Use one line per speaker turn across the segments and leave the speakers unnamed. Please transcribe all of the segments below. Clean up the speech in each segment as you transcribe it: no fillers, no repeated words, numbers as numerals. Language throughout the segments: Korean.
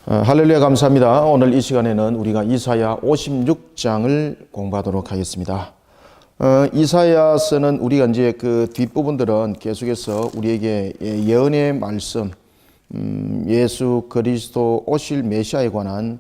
할렐루야, 감사합니다. 오늘 이 시간에는 우리가 이사야 56장을 공부하도록 하겠습니다. 이사야서는 우리가 이제 그 뒷부분들은 계속해서 우리에게 예언의 말씀, 예수 그리스도 오실 메시아에 관한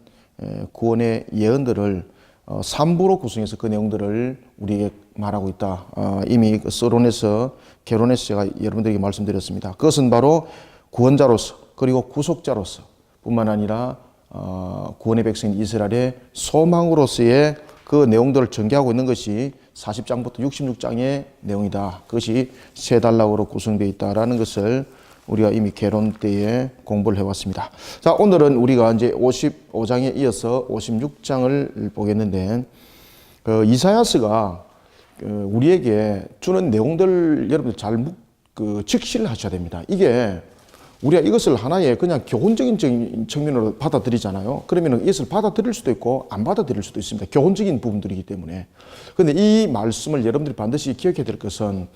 구원의 예언들을 3부로 구성해서 그 내용들을 우리에게 말하고 있다. 이미 서론에서 개론에서 제가 여러분들에게 말씀드렸습니다. 그것은 바로 구원자로서 그리고 구속자로서 뿐만 아니라 구원의 백성 이스라엘의 소망으로서의 그 내용들을 전개하고 있는 것이 40장부터 66장의 내용이다. 그것이 세 단락으로 구성되어 있다라는 것을 우리가 이미 개론 때에 공부를 해왔습니다. 자, 오늘은 우리가 이제 55장에 이어서 56장을 보겠는데, 이사야서가 우리에게 주는 내용들 여러분들 잘 직시를 하셔야 됩니다. 이게 우리가 이것을 하나의 그냥 교훈적인 측면으로 받아들이잖아요. 그러면 이것을 받아들일 수도 있고 안 받아들일 수도 있습니다. 교훈적인 부분들이기 때문에. 그런데 이 말씀을 여러분들이 반드시 기억해야 될 것은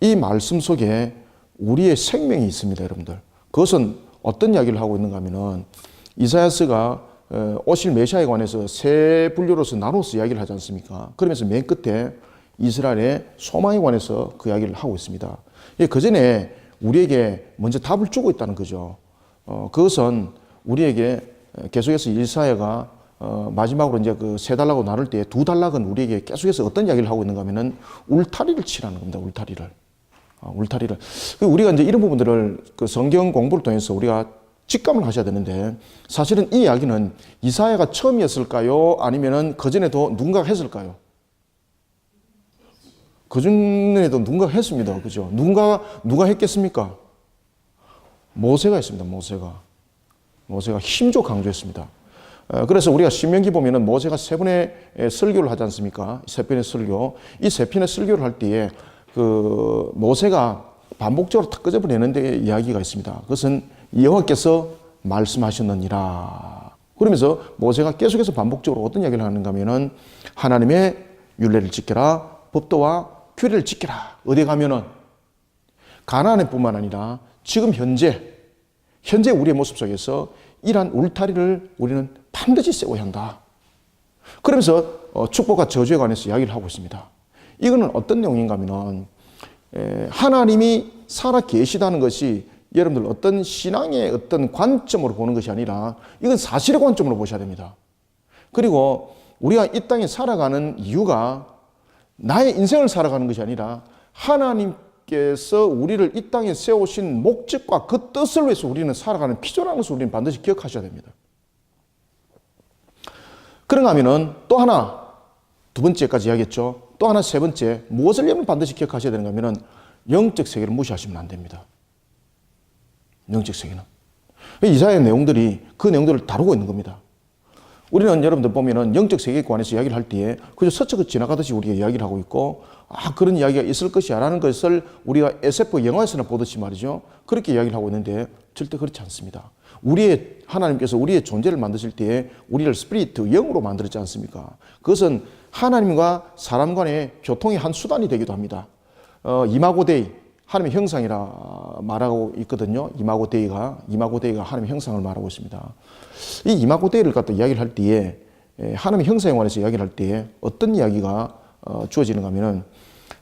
이 말씀 속에 우리의 생명이 있습니다, 여러분들. 그것은 어떤 이야기를 하고 있는가 하면은 이사야서가 오실 메시아에 관해서 세 분류로서 나눠서 이야기를 하지 않습니까? 그러면서 맨 끝에 이스라엘의 소망에 관해서 그 이야기를 하고 있습니다. 그 전에 우리에게 먼저 답을 주고 있다는 거죠. 그것은 우리에게 계속해서 이사야가 마지막으로 이제 그 세 단락으로 나눌 때 두 단락은 우리에게 계속해서 어떤 이야기를 하고 있는가 하면은 울타리를 치라는 겁니다. 울타리를. 우리가 이제 이런 부분들을 그 성경 공부를 통해서 우리가 직감을 하셔야 되는데, 사실은 이 이야기는 이사야가 처음이었을까요? 아니면은 그전에도 누군가가 했을까요? 그전에도 누군가 했습니다. 그죠? 누가 했겠습니까? 모세가 했습니다. 모세가 힘줘 강조했습니다. 그래서 우리가 신명기 보면은 모세가 세 번의 설교를 하지 않습니까? 세 편의 설교. 이 세 편의 설교를 할 때에 그 모세가 반복적으로 탁 끄집어내는 데 이야기가 있습니다. 그것은 여호와께서 말씀하셨느니라. 그러면서 모세가 계속해서 반복적으로 어떤 이야기를 하는가 하면은 하나님의 율례를 지켜라. 법도와 규례를 지켜라. 어디 가면은 가나안에 뿐만 아니라 지금 현재 우리의 모습 속에서 이러한 울타리를 우리는 반드시 세워야 한다. 그러면서 축복과 저주에 관해서 이야기를 하고 있습니다. 이거는 어떤 내용인가 하면은 하나님이 살아 계시다는 것이 여러분들 어떤 신앙의 어떤 관점으로 보는 것이 아니라 이건 사실의 관점으로 보셔야 됩니다. 그리고 우리가 이 땅에 살아가는 이유가 나의 인생을 살아가는 것이 아니라 하나님께서 우리를 이 땅에 세우신 목적과 그 뜻을 위해서 우리는 살아가는 피조라는 것을 우리는 반드시 기억하셔야 됩니다. 그런가 하면은 또 하나, 두 번째까지 이야기했죠. 또 하나, 세 번째, 무엇을 여러분 반드시 기억하셔야 되는가 하면은 영적 세계를 무시하시면 안 됩니다. 영적 세계는. 이사야의 내용들이 그 내용들을 다루고 있는 겁니다. 우리는 여러분들 보면은 영적 세계에 관해서 이야기를 할 때에 그저 스쳐 지나가듯이 우리가 이야기를 하고 있고, 그런 이야기가 있을 것이야 라는 것을 우리가 SF 영화에서나 보듯이 말이죠. 그렇게 이야기를 하고 있는데 절대 그렇지 않습니다. 하나님께서 우리의 존재를 만드실 때에 우리를 스피리트, 영으로 만들었지 않습니까? 그것은 하나님과 사람 간의 교통의 한 수단이 되기도 합니다. 이마고데이, 하나님의 형상이라 말하고 있거든요. 이마고데이가 하나님의 형상을 말하고 있습니다. 이 이마고데이를 갖다 이야기를 할 때에 하나님의 형상에 관해서 이야기를 할 때에 어떤 이야기가 주어지는가 하면은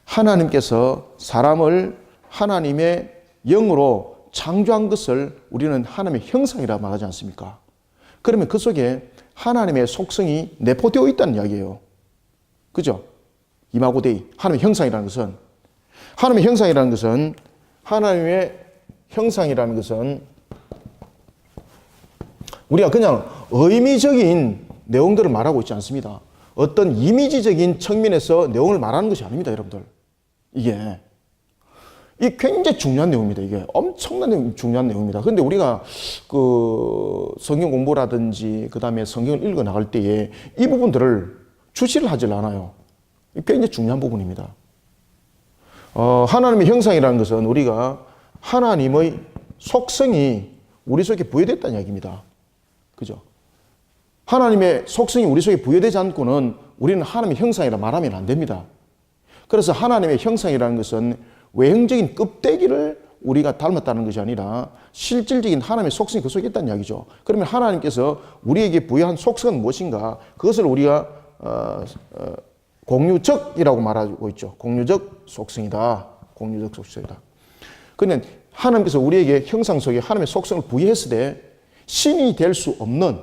하나님께서 사람을 하나님의 영으로 창조한 것을 우리는 하나님의 형상이라 말하지 않습니까? 그러면 그 속에 하나님의 속성이 내포되어 있다는 이야기예요. 그죠? 이마고데이, 하나님의 형상이라는 것은 우리가 그냥 의미적인 내용들을 말하고 있지 않습니다. 어떤 이미지적인 측면에서 내용을 말하는 것이 아닙니다, 여러분들. 이게 굉장히 중요한 내용입니다. 이게 엄청난 중요한 내용입니다. 그런데 우리가 그 성경 공부라든지 그 다음에 성경을 읽어 나갈 때에 이 부분들을 주시를 하질 않아요. 굉장히 중요한 부분입니다. 하나님의 형상이라는 것은 우리가 하나님의 속성이 우리 속에 부여됐다는 이야기입니다. 그죠? 하나님의 속성이 우리 속에 부여되지 않고는 우리는 하나님의 형상이라 말하면 안 됩니다. 그래서 하나님의 형상이라는 것은 외형적인 껍데기를 우리가 닮았다는 것이 아니라 실질적인 하나님의 속성이 그 속에 있다는 이야기죠. 그러면 하나님께서 우리에게 부여한 속성은 무엇인가? 그것을 우리가 공유적이라고 말하고 있죠. 공유적 속성이다. 공유적 속성이다. 그러면 하나님께서 우리에게 형상 속에 하나님의 속성을 부여했을 때 신이 될 수 없는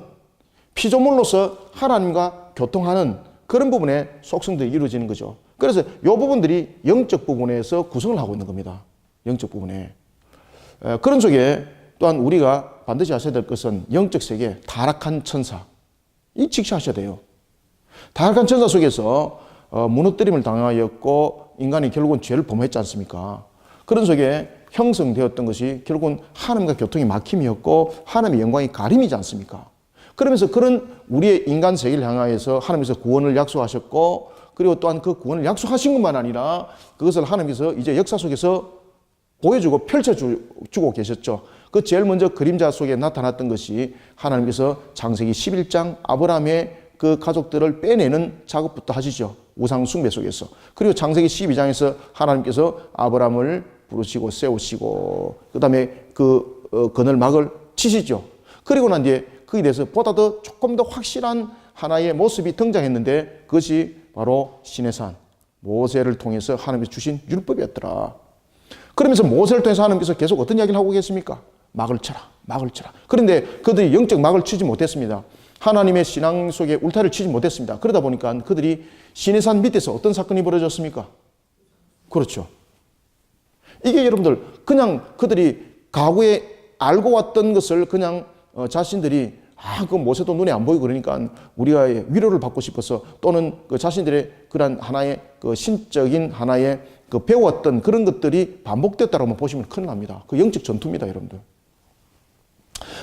피조물로서 하나님과 교통하는 그런 부분의 속성들이 이루어지는 거죠. 그래서 이 부분들이 영적 부분에서 구성을 하고 있는 겁니다. 영적 부분에. 그런 속에 또한 우리가 반드시 하셔야 될 것은 영적 세계, 타락한 천사. 이 직시하셔야 돼요. 타락한 천사 속에서 무너뜨림을 당하였고 인간이 결국은 죄를 범했지 않습니까? 그런 속에 형성되었던 것이 결국은 하나님과 교통이 막힘이었고 하나님의 영광이 가림이지 않습니까? 그러면서 그런 우리의 인간 세계를 향하여서 하나님께서 구원을 약속하셨고 그리고 또한 그 구원을 약속하신 것만 아니라 그것을 하나님께서 이제 역사 속에서 보여주고 펼쳐주고 계셨죠. 그 제일 먼저 그림자 속에 나타났던 것이 하나님께서 창세기 11장 아브라함의 그 가족들을 빼내는 작업부터 하시죠. 우상 숭배 속에서. 그리고 창세기 12장에서 하나님께서 아브라함을 부르시고 세우시고 그 다음에 그 그늘막을 치시죠. 그리고 난 뒤에 그에 대해서 보다 더 조금 더 확실한 하나의 모습이 등장했는데 그것이 바로 시내산 모세를 통해서 하나님께서 주신 율법이었더라. 그러면서 모세를 통해서 하나님께서 계속 어떤 이야기를 하고 계십니까? 막을 쳐라, 막을 쳐라. 그런데 그들이 영적 막을 치지 못했습니다. 하나님의 신앙 속에 울타리를 치지 못했습니다. 그러다 보니까 그들이 시내산 밑에서 어떤 사건이 벌어졌습니까? 그렇죠. 이게 여러분들 그냥 그들이 과거에 알고 왔던 것을 그냥 자신들이 그 모세도 눈에 안 보이고 그러니까 우리가 위로를 받고 싶어서 또는 그 자신들의 그런 하나의 그 신적인 하나의 그 배웠던 그런 것들이 반복됐다라고 보시면 큰일 납니다. 그 영적 전투입니다, 여러분들.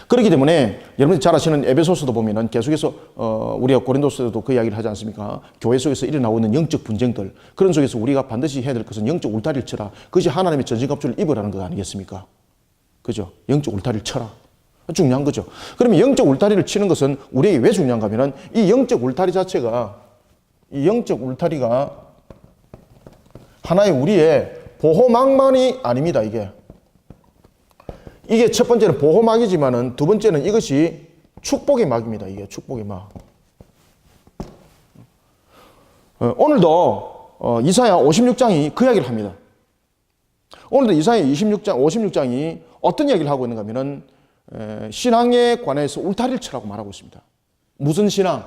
그렇기 때문에 여러분이 잘 아시는 에베소서도 보면은 계속해서 우리가 고린도서에도 그 이야기를 하지 않습니까? 교회 속에서 일어나고 있는 영적 분쟁들 그런 속에서 우리가 반드시 해야 될 것은 영적 울타리를 쳐라. 그것이 하나님의 전신갑주를 입으라는 것 아니겠습니까? 그죠? 영적 울타리를 쳐라. 중요한 거죠. 그러면 영적 울타리를 치는 것은 우리에게 왜 중요한가 하면은 이 영적 울타리 자체가 이 영적 울타리가 하나의 우리의 보호막만이 아닙니다. 이게 첫 번째는 보호막이지만은 두 번째는 이것이 축복의 막입니다. 이게 축복의 막. 오늘도 이사야 56장이 그 이야기를 합니다. 오늘도 이사야 56장이 어떤 이야기를 하고 있는가 하면은 신앙에 관해서 울타리를 쳐라고 말하고 있습니다. 무슨 신앙?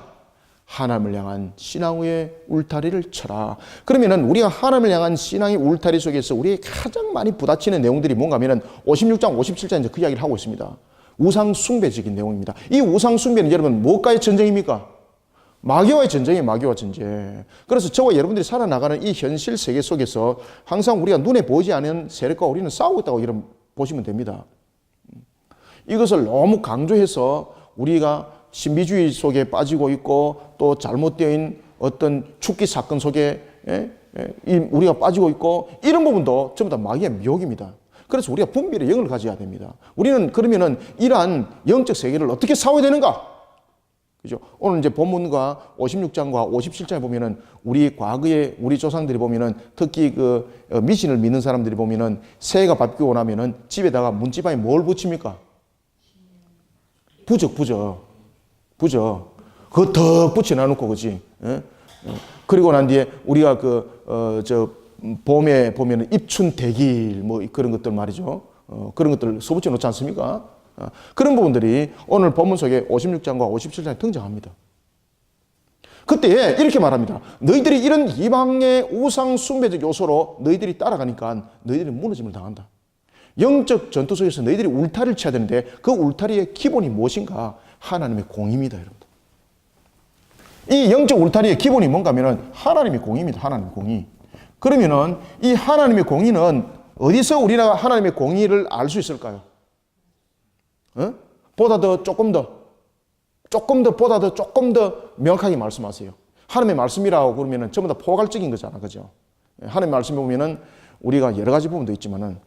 하나님을 향한 신앙의 울타리를 쳐라. 그러면은 우리가 하나님을 향한 신앙의 울타리 속에서 우리의 가장 많이 부딪히는 내용들이 뭔가 하면은 56장, 57장 이제 그 이야기를 하고 있습니다. 우상 숭배적인 내용입니다. 이 우상 숭배는 여러분 무엇과의 전쟁입니까? 마귀와의 전쟁이에요. 마귀와 전쟁. 그래서 저와 여러분들이 살아나가는 이 현실 세계 속에서 항상 우리가 눈에 보이지 않는 세력과 우리는 싸우고 있다고 이런 보시면 됩니다. 이것을 너무 강조해서 우리가 신비주의 속에 빠지고 있고 또 잘못되어 있는 어떤 축기 사건 속에 우리가 빠지고 있고 이런 부분도 전부 다 마귀의 미혹입니다. 그래서 우리가 분별의 영을 가져야 됩니다. 우리는 그러면은 이러한 영적 세계를 어떻게 싸워야 되는가? 그죠? 오늘 이제 본문과 56장과 57장에 보면은 우리 과거에 우리 조상들이 보면은 특히 그 미신을 믿는 사람들이 보면은 새해가 밟히고 나면은 집에다가 문지방에 뭘 붙입니까? 부적. 그거 더 붙여놔놓고, 그지? 그리고 난 뒤에 우리가 봄에 보면은 입춘대길 뭐 그런 것들 말이죠. 그런 것들 써붙여 놓지 않습니까? 그런 부분들이 오늘 본문 속에 56장과 57장에 등장합니다. 그때 이렇게 말합니다. 너희들이 이런 이방의 우상 숭배적 요소로 너희들이 따라가니까 너희들이 무너짐을 당한다. 영적 전투 속에서 너희들이 울타리를 쳐야 되는데 그 울타리의 기본이 무엇인가? 하나님의 공입니다, 여러분들. 이 영적 울타리의 기본이 뭔가 하면은 하나님의 공입니다. 하나님의 공의. 그러면은 이 하나님의 공의는 어디서 우리가 하나님의 공의를 알 수 있을까요? 보다 더 조금 더 명확하게 말씀하세요. 하나님의 말씀이라고 그러면은 전부 다 포괄적인 거잖아, 그죠? 하나님의 말씀에 보면은 우리가 여러 가지 부분도 있지만은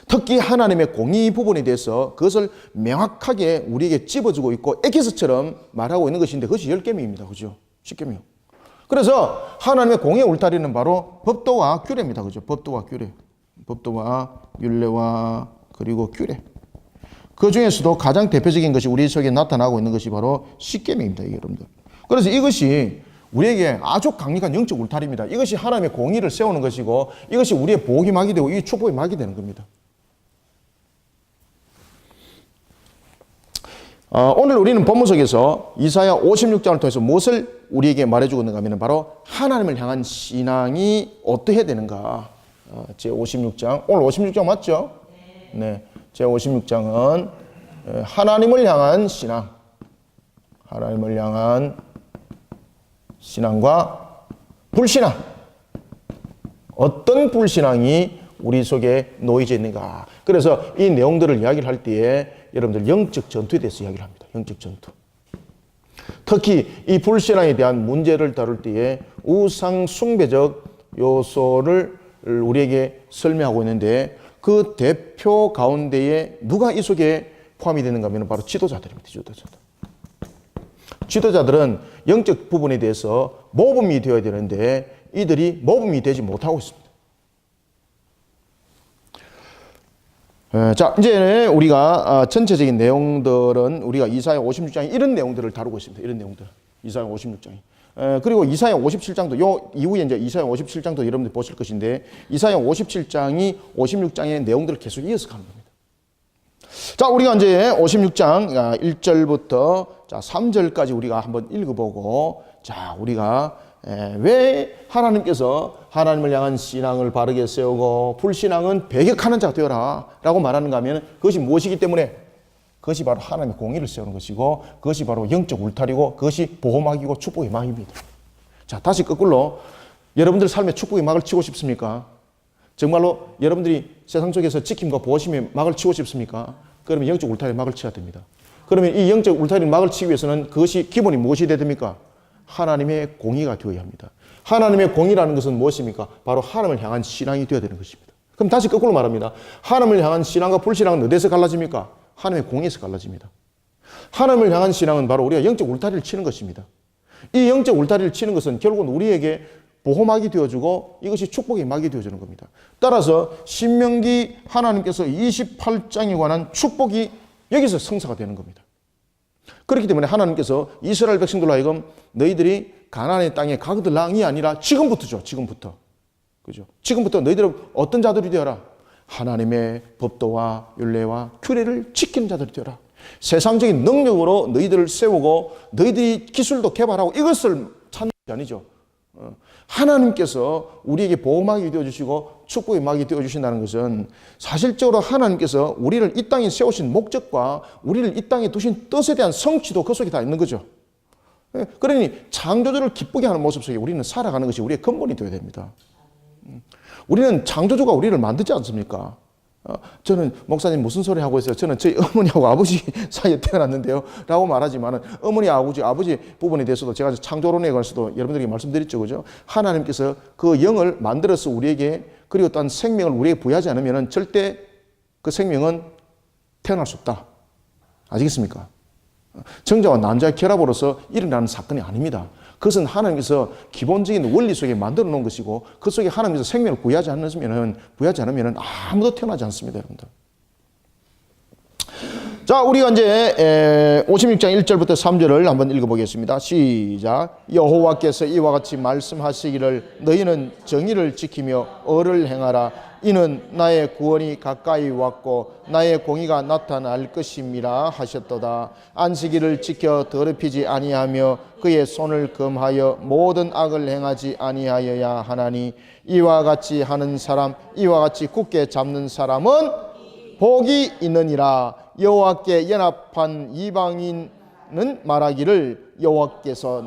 특히 하나님의 공의 부분에 대해서 그것을 명확하게 우리에게 찝어주고 있고 에키스처럼 말하고 있는 것인데 그것이 10계명입니다. 그죠? 10계명. 그래서 하나님의 공의 울타리는 바로 법도와 규례입니다. 그죠? 법도와 규례. 법도와 율례와 그리고 규례. 그 중에서도 가장 대표적인 것이 우리 속에 나타나고 있는 것이 바로 십계명입니다, 여러분들. 그래서 이것이 우리에게 아주 강력한 영적 울타리입니다. 이것이 하나님의 공의를 세우는 것이고 이것이 우리의 복이 막이 되고 이 축복이 막이 되는 겁니다. 오늘 우리는 본문 속에서 이사야 56장을 통해서 무엇을 우리에게 말해주고 있는가 하면 바로 하나님을 향한 신앙이 어떻게 되는가. 제56장, 오늘 56장 맞죠? 네. 제56장은 하나님을 향한 신앙, 하나님을 향한 신앙과 불신앙, 어떤 불신앙이 우리 속에 놓여져 있는가. 그래서 이 내용들을 이야기를 할 때에 여러분들 영적 전투에 대해서 이야기를 합니다. 영적 전투. 특히 이 불신앙에 대한 문제를 다룰 때에 우상 숭배적 요소를 우리에게 설명하고 있는데 그 대표 가운데에 누가 이 속에 포함이 되는가 하면 바로 지도자들입니다. 지도자들은 영적 부분에 대해서 모범이 되어야 되는데 이들이 모범이 되지 못하고 있습니다. 자, 이제 우리가 전체적인 내용들은 우리가 이사야 56장에 이런 내용들을 다루고 있습니다. 이런 내용들. 이사야 56장이. 그리고 이사야 57장도 요 이후에 이제 이사야 57장도 여러분들 보실 것인데 이사야 57장이 56장의 내용들을 계속 이어서 가는 겁니다. 자, 우리가 이제 56장 1절부터 자 3절까지 우리가 한번 읽어보고 자, 우리가 왜 하나님께서 하나님을 향한 신앙을 바르게 세우고 불신앙은 배격하는 자가 되어라 라고 말하는가 하면 그것이 무엇이기 때문에 그것이 바로 하나님의 공의를 세우는 것이고 그것이 바로 영적 울타리고 그것이 보호막이고 축복의 막입니다. 자, 다시 거꾸로 여러분들 삶에 축복의 막을 치고 싶습니까? 정말로 여러분들이 세상 속에서 지킴과 보호심의 막을 치고 싶습니까? 그러면 영적 울타리 막을 쳐야 됩니다. 그러면 이 영적 울타리 막을 치기 위해서는 그것이 기본이 무엇이 되어야 됩니까? 하나님의 공의가 되어야 합니다. 하나님의 공의라는 것은 무엇입니까? 바로 하나님을 향한 신앙이 되어야 되는 것입니다. 그럼 다시 거꾸로 말합니다. 하나님을 향한 신앙과 불신앙은 어디에서 갈라집니까? 하나님의 공의에서 갈라집니다. 하나님을 향한 신앙은 바로 우리가 영적 울타리를 치는 것입니다. 이 영적 울타리를 치는 것은 결국은 우리에게 보호막이 되어주고 이것이 축복의 막이 되어주는 겁니다. 따라서 신명기 하나님께서 28장에 관한 축복이 여기서 성사가 되는 겁니다. 그렇기 때문에 하나님께서 이스라엘 백성들로 하여금 너희들이 가나안의 땅에 가거들 랑이 아니라 지금부터죠. 지금부터. 그죠? 지금부터 너희들은 어떤 자들이 되어라? 하나님의 법도와 율례와 규례를 지키는 자들이 되어라. 세상적인 능력으로 너희들을 세우고 너희들이 기술도 개발하고 이것을 찾는 게 아니죠. 하나님께서 우리에게 보호막이 되어주시고 축복의 막이 되어주신다는 것은 사실적으로 하나님께서 우리를 이 땅에 세우신 목적과 우리를 이 땅에 두신 뜻에 대한 성취도 그 속에 다 있는 거죠. 그러니 창조주를 기쁘게 하는 모습 속에 우리는 살아가는 것이 우리의 근본이 되어야 됩니다. 우리는 창조주가 우리를 만들지 않습니까? 저는 목사님 무슨 소리 하고 있어요? 저는 저희 어머니하고 아버지 사이에 태어났는데요 라고 말하지만 어머니 아버지 부분에 대해서도 제가 창조론에 관해서도 여러분들에게 말씀드렸죠. 그죠? 하나님께서 그 영을 만들어서 우리에게 그리고 또한 생명을 우리에게 부여하지 않으면 절대 그 생명은 태어날 수 없다. 아시겠습니까? 정자와 난자의 결합으로서 일어나는 사건이 아닙니다. 그것은 하나님께서 기본적인 원리 속에 만들어 놓은 것이고 그 속에 하나님께서 생명을 부여하지 않으면 아무도 태어나지 않습니다, 여러분들. 자, 우리가 이제 56장 1절부터 3절을 한번 읽어보겠습니다. 시작. 여호와께서 이와 같이 말씀하시기를 너희는 정의를 지키며 의를 행하라. 이는 나의 구원이 가까이 왔고 나의 공의가 나타날 것임이라 하셨도다. 안식일을 지켜 더럽히지 아니하며 그의 손을 금하여 모든 악을 행하지 아니하여야 하나니 이와 같이 하는 사람 이와 같이 굳게 잡는 사람은 복이 있느니라. 여호와께 연합한 이방인은 말하기를 여호와께서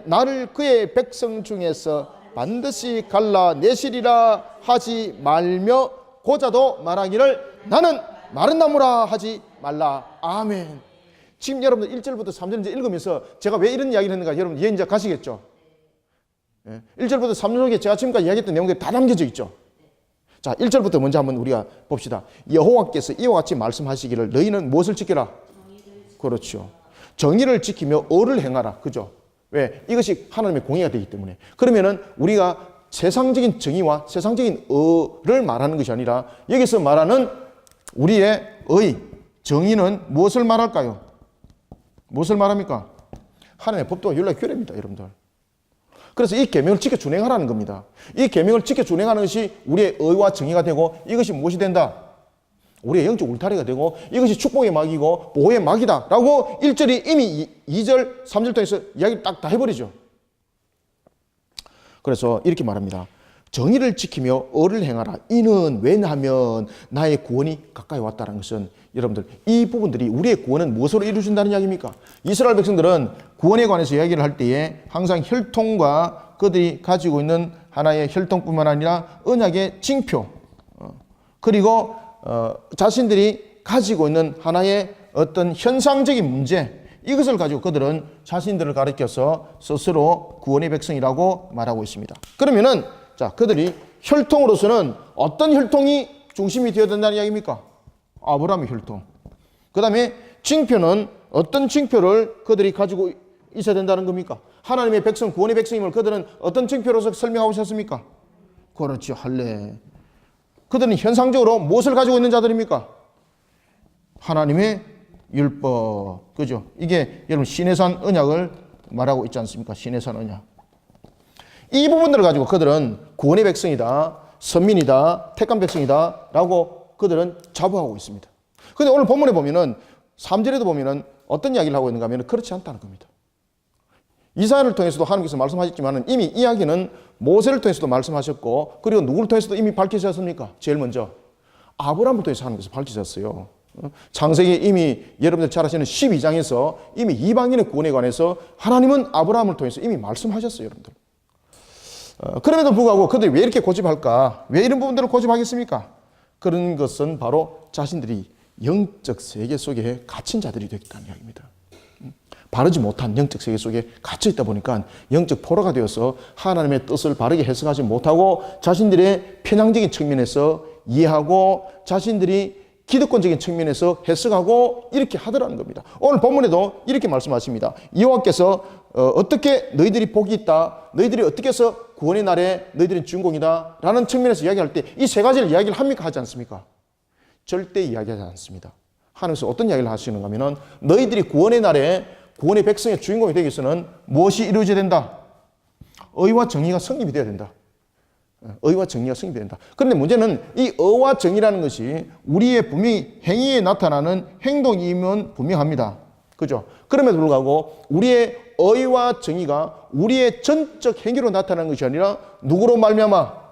나를 그의 백성 중에서 반드시 갈라내시리라 하지 말며 고자도 말하기를 나는 마른 나무라 하지 말라. 아멘. 지금 여러분들 1절부터 3절 이제 읽으면서 제가 왜 이런 이야기를 했는가 여러분 이해 이제 가시겠죠? 1절부터 3절에 제가 지금까지 이야기했던 내용들이 다 담겨져 있죠. 자, 1절부터 먼저 한번 우리가 봅시다. 여호와께서 이와 같이 말씀하시기를 너희는 무엇을 지켜라? 그렇죠. 정의를 지키며 의를 행하라. 그죠? 왜? 이것이 하나님의 공의가 되기 때문에. 그러면은 우리가 세상적인 정의와 세상적인 의를 말하는 것이 아니라 여기서 말하는 우리의 의, 정의는 무엇을 말할까요? 무엇을 말합니까? 하나님의 법도와 율례 규례입니다, 여러분들. 그래서 이 계명을 지켜 준행하라는 겁니다. 이 계명을 지켜 준행하는 것이 우리의 의와 정의가 되고 이것이 무엇이 된다? 우리의 영적 울타리가 되고 이것이 축복의 막이고 보호의 막이다 라고 1절이 이미 2절, 3절 통해서 이야기를 딱 다 해버리죠. 그래서 이렇게 말합니다. 정의를 지키며 의를 행하라. 이는 왜냐하면 나의 구원이 가까이 왔다는 것은 여러분들 이 부분들이 우리의 구원은 무엇으로 이루어진다는 이야기입니까? 이스라엘 백성들은 구원에 관해서 이야기를 할 때에 항상 혈통과 그들이 가지고 있는 하나의 혈통뿐만 아니라 언약의 징표 그리고 자신들이 가지고 있는 하나의 어떤 현상적인 문제 이것을 가지고 그들은 자신들을 가리켜서 스스로 구원의 백성이라고 말하고 있습니다. 그러면은 자 그들이 혈통으로서는 어떤 혈통이 중심이 되어야 된다는 이야기입니까? 아브라함의 혈통. 그 다음에 징표는 어떤 징표를 그들이 가지고 있어야 된다는 겁니까? 하나님의 백성, 구원의 백성임을 그들은 어떤 징표로서 설명하고 있었습니까? 그렇죠. 할례. 그들은 현상적으로 무엇을 가지고 있는 자들입니까? 하나님의 율법. 그죠? 이게 여러분 시내산 언약을 말하고 있지 않습니까? 시내산 언약. 이 부분들을 가지고 그들은 구원의 백성이다, 선민이다, 택한 백성이다 라고 그들은 자부하고 있습니다. 그런데 오늘 본문에 보면은 3절에도 보면은 어떤 이야기를 하고 있는가 하면 그렇지 않다는 겁니다. 이사야를 통해서도 하나님께서 말씀하셨지만 이미 이야기는 모세를 통해서도 말씀하셨고 그리고 누구를 통해서도 이미 밝히셨습니까? 제일 먼저 아브라함을 통해서 하나님께서 밝히셨어요. 창세기 이미 여러분들 잘 아시는 12장에서 이미 이방인의 구원에 관해서 하나님은 아브라함을 통해서 이미 말씀하셨어요, 여러분들. 그럼에도 불구하고 그들이 왜 이렇게 고집할까? 왜 이런 부분들을 고집하겠습니까? 그런 것은 바로 자신들이 영적 세계 속에 갇힌 자들이 되겠다는 이야기입니다. 바르지 못한 영적 세계 속에 갇혀 있다 보니까 영적 포로가 되어서 하나님의 뜻을 바르게 해석하지 못하고 자신들의 편향적인 측면에서 이해하고 자신들이 기득권적인 측면에서 해석하고 이렇게 하더라는 겁니다. 오늘 본문에도 이렇게 말씀하십니다. 여호와께서 어떻게 너희들이 복이 있다, 너희들이 어떻게 해서 구원의 날에 너희들은 주인공이다 라는 측면에서 이야기할 때 이 세 가지를 이야기를 합니까? 하지 않습니까? 절대 이야기하지 않습니다. 하나님께서 어떤 이야기를 하시는가 하면 너희들이 구원의 날에 구원의 백성의 주인공이 되기 위해서는 무엇이 이루어져야 된다? 의와 정의가 성립이 되어야 된다. 의와 정의가 성립이 된다. 그런데 문제는 이 의와 정의라는 것이 우리의 분명히 행위에 나타나는 행동이면 분명합니다. 그죠? 그럼에도 불구하고 우리의 의와 정의가 우리의 전적 행위로 나타나는 것이 아니라 누구로 말미암아?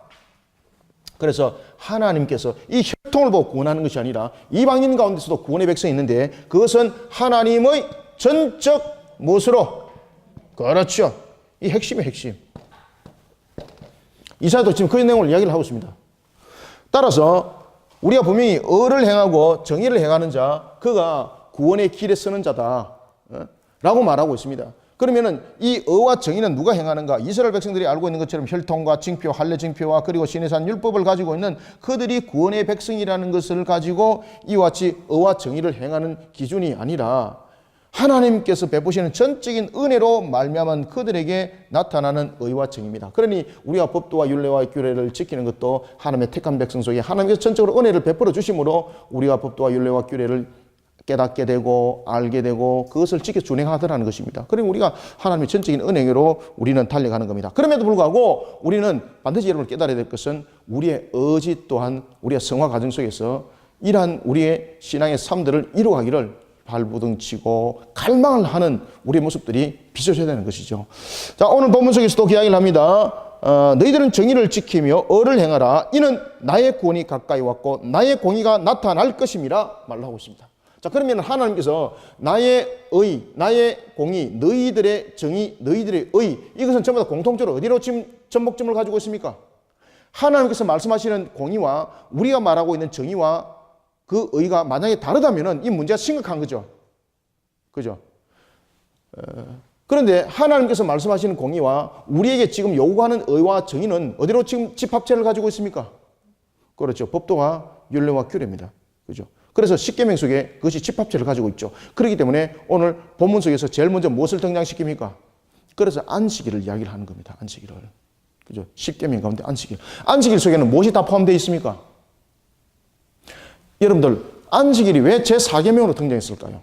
그래서 하나님께서 이 혈통을 보고 구원하는 것이 아니라 이방인 가운데서도 구원의 백성이 있는데 그것은 하나님의 전적 무엇으로? 그렇죠. 이 핵심의 핵심. 이사야도 지금 그 내용을 이야기를 하고 있습니다. 따라서 우리가 분명히 의를 행하고 정의를 행하는 자, 그가 구원의 길에 서는 자다 라고 말하고 있습니다. 그러면은 이 의와 정의는 누가 행하는가? 이스라엘 백성들이 알고 있는 것처럼 혈통과 징표, 할례 징표와 그리고 시내산 율법을 가지고 있는 그들이 구원의 백성이라는 것을 가지고 이와 같이 의와 정의를 행하는 기준이 아니라 하나님께서 베푸시는 전적인 은혜로 말미암은 그들에게 나타나는 의와 정의입니다. 그러니 우리가 법도와 율례와 규례를 지키는 것도 하나님의 택한 백성 속에 하나님께서 전적으로 은혜를 베풀어 주심으로 우리가 법도와 율례와 규례를 깨닫게 되고 알게 되고 그것을 지켜 준행하더라는 것입니다. 그리고 우리가 하나님의 전적인 은혜로 우리는 달려가는 겁니다. 그럼에도 불구하고 우리는 반드시 여러분 깨달아야 될 것은 우리의 의지 또한 우리의 성화 과정 속에서 이러한 우리의 신앙의 삶들을 이루어가기를 발부둥치고 갈망을 하는 우리의 모습들이 비춰져야 되는 것이죠. 자, 오늘 본문 속에서도 그 이야기를 합니다. 너희들은 정의를 지키며 의를 행하라. 이는 나의 구원이 가까이 왔고 나의 공의가 나타날 것임이라 말을 하고 있습니다. 자, 그러면 하나님께서 나의 의, 나의 공의, 너희들의 정의, 너희들의 의, 이것은 전부 다 공통적으로 어디로 지금 전목점을 가지고 있습니까? 하나님께서 말씀하시는 공의와 우리가 말하고 있는 정의와 그 의가 만약에 다르다면 이 문제가 심각한 거죠. 그죠? 그런데 하나님께서 말씀하시는 공의와 우리에게 지금 요구하는 의와 정의는 어디로 지금 집합체를 가지고 있습니까? 그렇죠. 법도와 율례와 규례입니다. 그죠? 그래서 십계명 속에 그것이 집합체를 가지고 있죠. 그렇기 때문에 오늘 본문 속에서 제일 먼저 무엇을 등장시킵니까? 그래서 안식일을 이야기를 하는 겁니다. 안식일을. 그죠? 10계명 가운데 안식일. 안식일 속에는 무엇이 다 포함되어 있습니까? 여러분들, 안식일이 왜 제4계명으로 등장했을까요?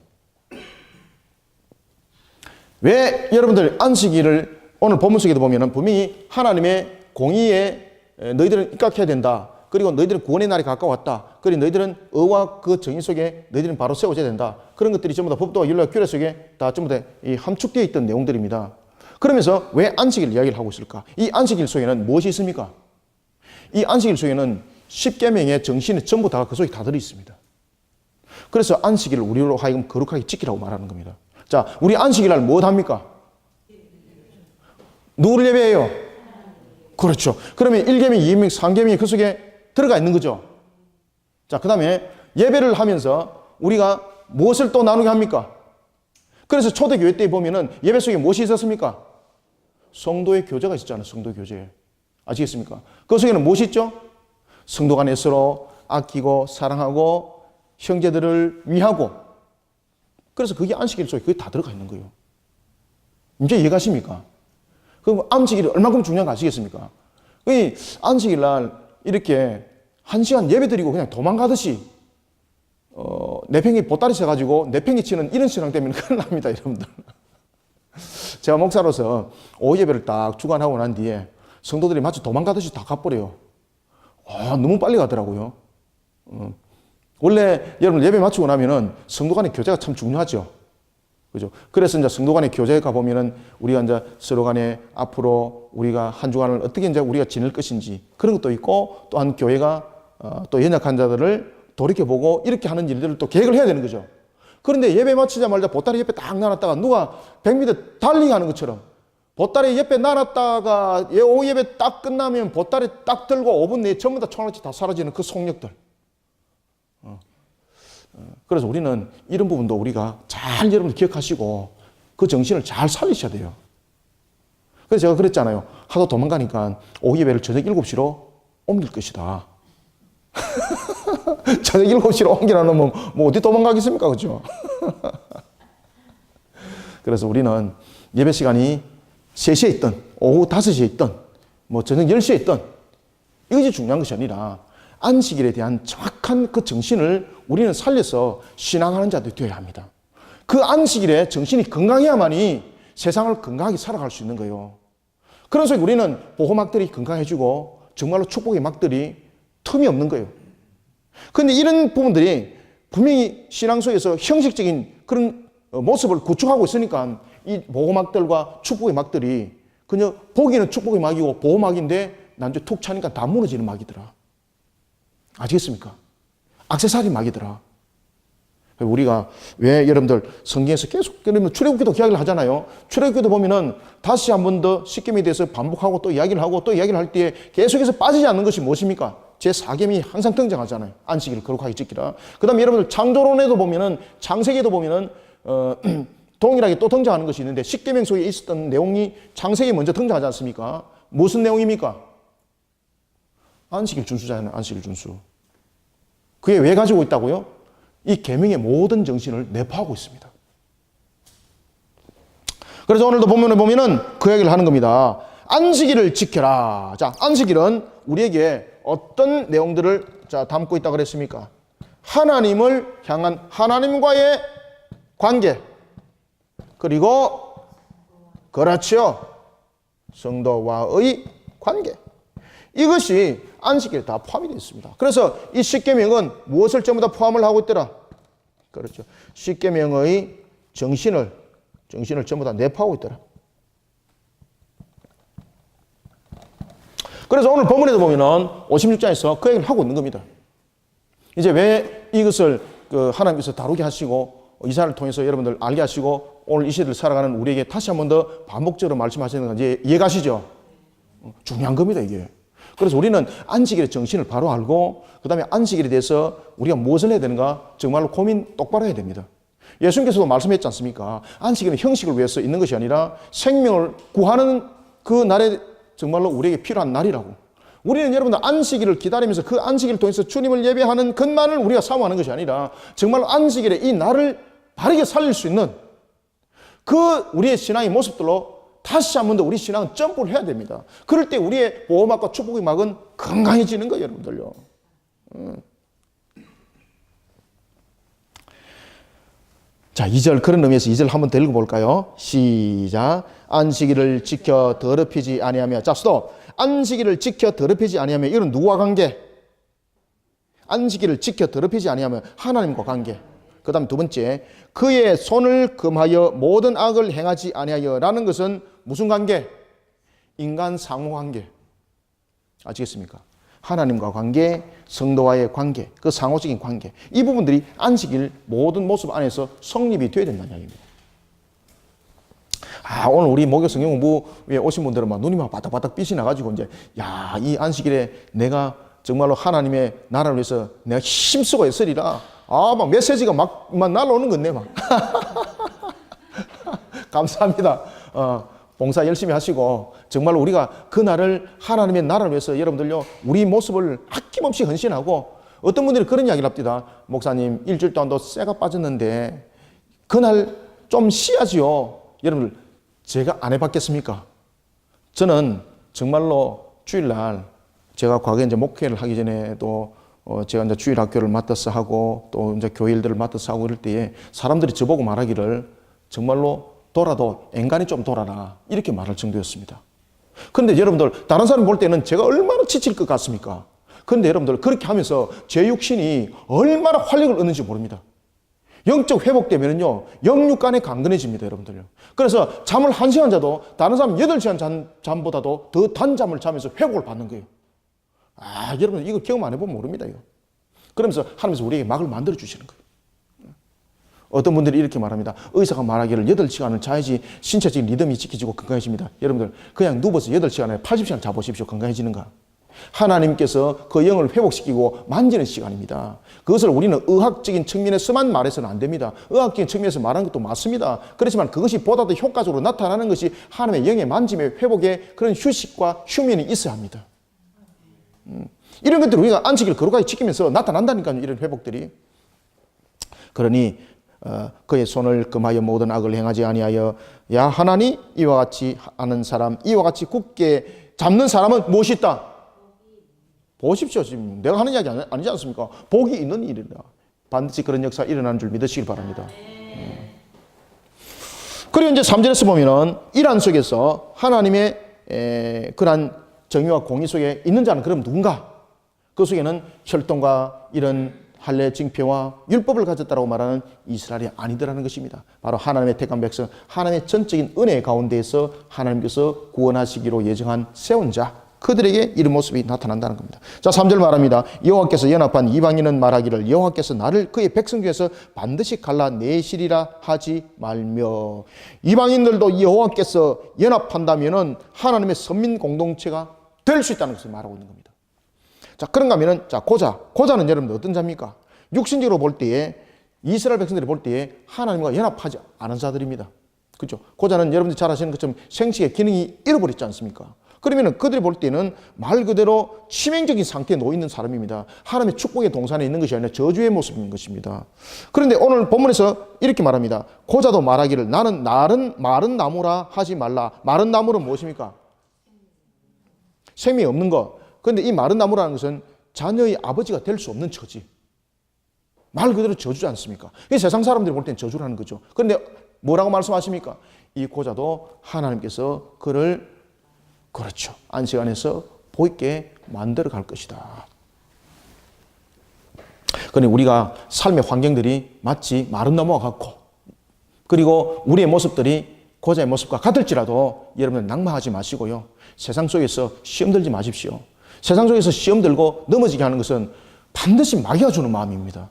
왜 여러분들 안식일을 오늘 본문 속에도 보면은 분명히 하나님의 공의에 너희들은 입각해야 된다. 그리고 너희들은 구원의 날이 가까웠다. 그리고 너희들은 의와 그 정의 속에 너희들은 바로 세워져야 된다. 그런 것들이 전부 다 법도와 율례와 규례 속에 다 전부 다 함축되어 있던 내용들입니다. 그러면서 왜 안식일 이야기를 하고 있을까? 이 안식일 속에는 무엇이 있습니까? 이 안식일 속에는 10계명의 정신이 전부 다 그 속에 다 들어 있습니다. 그래서 안식일을 우리로 하여금 거룩하게 지키라고 말하는 겁니다. 자, 우리 안식일 날 뭐 합니까? 누구를 예배해요? 그렇죠. 그러면 1계명, 2계명, 3계명이 그 속에 들어가 있는 거죠. 자, 그 다음에 예배를 하면서 우리가 무엇을 또 나누게 합니까? 그래서 초대교회 때 보면은 예배 속에 무엇이 있었습니까? 성도의 교제가 있었잖아요. 성도 교제. 아시겠습니까? 그 속에는 무엇이 있죠? 성도 간에 서로 아끼고 사랑하고 형제들을 위하고, 그래서 그게 안식일 속에 그게 다 들어가 있는 거예요. 이제 이해가십니까? 그럼 안식일이 얼마큼 중요한 거 아시겠습니까? 이 안식일 날 이렇게 1시간 예배 드리고 그냥 도망가듯이 내팽이 보따리 쳐가지고 내팽이 치는 이런 신앙 때문에 큰일 납니다, 여러분들. 제가 목사로서 오후 예배를 딱 주관하고 난 뒤에 성도들이 마치 도망가듯이 다 가버려요. 너무 빨리 가더라고요. 원래 여러분 예배 마치고 나면은 성도 간의 교제가 참 중요하죠. 그죠? 그래서 이제 성도 간의 교제에 가보면은 우리가 이제 서로 간에 앞으로 우리가 한 주간을 어떻게 이제 우리가 지낼 것인지 그런 것도 있고, 또한 교회가 또 연약한 자들을 돌이켜보고 이렇게 하는 일들을 또 계획을 해야 되는 거죠. 그런데 예배 마치자마자 보따리 옆에 딱 놔놨다가 누가 100m 달리기 하는 것처럼 보따리 옆에 놔놨다가 오후 예배 딱 끝나면 보따리 딱 들고 5분 내에 전부 다 총알같이 다 사라지는 그 속력들. 그래서 우리는 이런 부분도 우리가 잘 여러분들 기억하시고 그 정신을 잘 살리셔야 돼요. 그래서 제가 그랬잖아요. 하도 도망가니까 오후 예배를 저녁 7시로 옮길 것이다. 저녁 7시로 옮기라 놓으면 뭐 어디 도망가겠습니까? 그죠? 그래서 우리는 예배 시간이 3시에 있든 오후 5시에 있든 뭐 저녁 10시에 있든 이것이 중요한 것이 아니라 안식일에 대한 정확한 그 정신을 우리는 살려서 신앙하는 자들이 되어야 합니다. 그 안식일에 정신이 건강해야만이 세상을 건강하게 살아갈 수 있는 거예요. 그래서 우리는 보호막들이 건강해지고 정말로 축복의 막들이 틈이 없는 거예요. 그런데 이런 부분들이 분명히 신앙 속에서 형식적인 그런 모습을 구축하고 있으니까 이 보호막들과 축복의 막들이 그냥 보기는 축복의 막이고 보호막인데 나중에 툭 차니까 다 무너지는 막이더라. 아시겠습니까? 액세서리 막이더라. 우리가 왜 여러분들 성경에서 계속 그러면 출애굽기도 이야기를 하잖아요. 출애굽기도 보면은 다시 한 번 더 십계명에 대해서 반복하고 또 이야기를 하고 또 이야기를 할 때 계속해서 빠지지 않는 것이 무엇입니까? 제4계명이 항상 등장하잖아요. 안식일을 거룩하게 지키라. 그 다음에 여러분들 창조론에도 보면은 창세기에도 보면은 동일하게 또 등장하는 것이 있는데 10계명 속에 있었던 내용이 창세기에 먼저 등장하지 않습니까? 무슨 내용입니까? 안식일 준수잖아요. 안식일 준수. 그게 왜 가지고 있다고요? 이 계명의 모든 정신을 내포하고 있습니다. 그래서 오늘도 본문에 보면은 그 얘기를 하는 겁니다. 안식일을 지켜라. 자, 안식일은 우리에게 어떤 내용들을 담고 있다고 그랬습니까? 하나님을 향한 하나님과의 관계, 그리고 그렇죠, 성도와의 관계, 이것이 안식일에 다 포함이 되어 있습니다. 그래서 이 십계명은 무엇을 전부 다 포함을 하고 있더라? 그렇죠, 십계명의 정신을 전부 다 내포하고 있더라. 그래서 오늘 본문에도 보면은 56장에서 그 얘기를 하고 있는 겁니다. 이제 왜 이것을 하나님께서 다루게 하시고 이사를 통해서 여러분들 알게 하시고 오늘 이 시대를 살아가는 우리에게 다시 한 번 더 반복적으로 말씀하시는 건지 이해가시죠? 중요한 겁니다, 이게. 그래서 우리는 안식일의 정신을 바로 알고 그 다음에 안식일에 대해서 우리가 무엇을 해야 되는가 정말로 고민 똑바로 해야 됩니다. 예수님께서도 말씀했지 않습니까? 안식일은 형식을 위해서 있는 것이 아니라 생명을 구하는 그 날에 정말로 우리에게 필요한 날이라고. 우리는 여러분들 안식일을 기다리면서 그 안식일을 통해서 주님을 예배하는 것만을 우리가 사모하는 것이 아니라 정말로 안식일에 이 날을 바르게 살릴 수 있는 그 우리의 신앙의 모습들로 다시 한 번 더 우리 신앙은 점프를 해야 됩니다. 그럴 때 우리의 보호막과 축복의 막은 건강해지는 거예요, 여러분들요. 자, 2절, 그런 의미에서 2절 한번 더 읽어볼까요? 시작. 안식일을 지켜 더럽히지 아니하며. 자, 스톱. 안식일을 지켜 더럽히지 아니하며. 이건 누구와 관계? 안식일을 지켜 더럽히지 아니하며 하나님과 관계. 그 다음 두 번째, 그의 손을 금하여 모든 악을 행하지 아니하여. 라는 것은 무슨 관계? 인간 상호 관계. 아시겠습니까? 하나님과 관계, 성도와의 관계, 그 상호적인 관계, 이 부분들이 안식일 모든 모습 안에서 성립이 되어야 된다는 이야기입니다. 오늘 우리 목요 성경 공부에 오신 분들은 막 눈이 막 바닥바닥 빛이 나가지고 이제 이 안식일에 내가 정말로 하나님의 나라를 위해서 내가 힘쓰고 애쓰리라. 막 메시지가 막 날라오는 건데 막. 감사합니다. 봉사 열심히 하시고 정말로 우리가 그날을 하나님의 나라를 위해서 여러분들요, 우리 모습을 아낌없이 헌신하고, 어떤 분들이 그런 이야기를 합니다. 목사님, 일주일 동안도 쇠가 빠졌는데 그날 좀 쉬야지요. 여러분들, 제가 안 해봤겠습니까? 저는 정말로 주일날, 제가 과거에 이제 목회를 하기 전에도 제가 이제 주일 학교를 맡아서 하고 또 이제 교일들을 맡아서 하고 이럴 때에 사람들이 저보고 말하기를 정말로 돌아도 앵간히 좀 돌아라, 이렇게 말할 정도였습니다. 그런데 여러분들, 다른 사람 볼 때는 제가 얼마나 지칠 것 같습니까? 그런데 여러분들, 그렇게 하면서 제 육신이 얼마나 활력을 얻는지 모릅니다. 영적 회복되면요, 영육간에 강건해집니다, 여러분들요. 그래서 잠을 1시간 자도 다른 사람 8시간 잠보다도 더 단잠을 자면서 회복을 받는 거예요. 여러분들, 이거 경험 안 해보면 모릅니다, 이거. 그러면서 하나님께서 우리에게 막을 만들어 주시는 거예요. 어떤 분들이 이렇게 말합니다. 의사가 말하기를 8시간을 자야지 신체적인 리듬이 지켜지고 건강해집니다. 여러분들, 그냥 누워서 8시간에 80시간 자보십시오. 건강해지는가? 하나님께서 그 영을 회복시키고 만지는 시간입니다. 그것을 우리는 의학적인 측면에서만 말해서는 안 됩니다. 의학적인 측면에서 말하는 것도 맞습니다. 그렇지만 그것이 보다 더 효과적으로 나타나는 것이 하나님의 영의 만짐의 회복에 그런 휴식과 휴면이 있어야 합니다. 이런 것들을 우리가 안식일 거룩하게 지키면서 나타난다니까요, 이런 회복들이. 그러니 그의 손을 금하여 모든 악을 행하지 아니하여 하나니 이와 같이 하는 사람, 이와 같이 굳게 잡는 사람은 무엇이 있다? 보십시오. 지금 내가 하는 이야기 아니지 않습니까? 복이 있는 일이다. 반드시 그런 역사가 일어나는 줄 믿으시길 바랍니다. 그리고 이제 3절에서 보면은 이란 속에서 하나님의 그러한 정의와 공의 속에 있는 자는 그럼 누군가? 그 속에는 혈통과 이런 할례 징표와 율법을 가졌다고 말하는 이스라엘이 아니더라는 것입니다. 바로 하나님의 택한 백성, 하나님의 전적인 은혜 가운데에서 하나님께서 구원하시기로 예정한 세운 자, 그들에게 이런 모습이 나타난다는 겁니다. 자, 3절 말합니다. 여호와께서 연합한 이방인은 말하기를 여호와께서 나를 그의 백성 중에서 반드시 갈라내시리라 하지 말며. 이방인들도 여호와께서 연합한다면은 하나님의 선민 공동체가 될 수 있다는 것을 말하고 있는 겁니다. 자, 그런가 하면은, 자, 고자는 여러분들 어떤 자입니까? 육신적으로 볼 때에, 이스라엘 백성들이 볼 때에 하나님과 연합하지 않은 자들입니다. 그죠? 고자는 여러분들이 잘 아시는 것처럼 생식의 기능이 잃어버렸지 않습니까? 그러면은 그들이 볼 때는 말 그대로 치명적인 상태에 놓여 있는 사람입니다. 하나님의 축복의 동산에 있는 것이 아니라 저주의 모습인 것입니다. 그런데 오늘 본문에서 이렇게 말합니다. 고자도 말하기를 나는 마른 나무라 하지 말라. 마른 나무는 무엇입니까? 생명이 없는 것. 그런데 이 마른 나무라는 것은 자녀의 아버지가 될 수 없는 처지. 말 그대로 저주지 않습니까? 세상 사람들이 볼 때는 저주라는 거죠. 그런데 뭐라고 말씀하십니까? 이 고자도 하나님께서 그를, 그렇죠, 안식 안에서 보이게 만들어 갈 것이다. 그런데 우리가 삶의 환경들이 마치 마른 나무와 같고, 그리고 우리의 모습들이 고자의 모습과 같을지라도 여러분 낭만하지 마시고요. 세상 속에서 시험 들지 마십시오. 세상 속에서 시험 들고 넘어지게 하는 것은 반드시 마귀가 주는 마음입니다.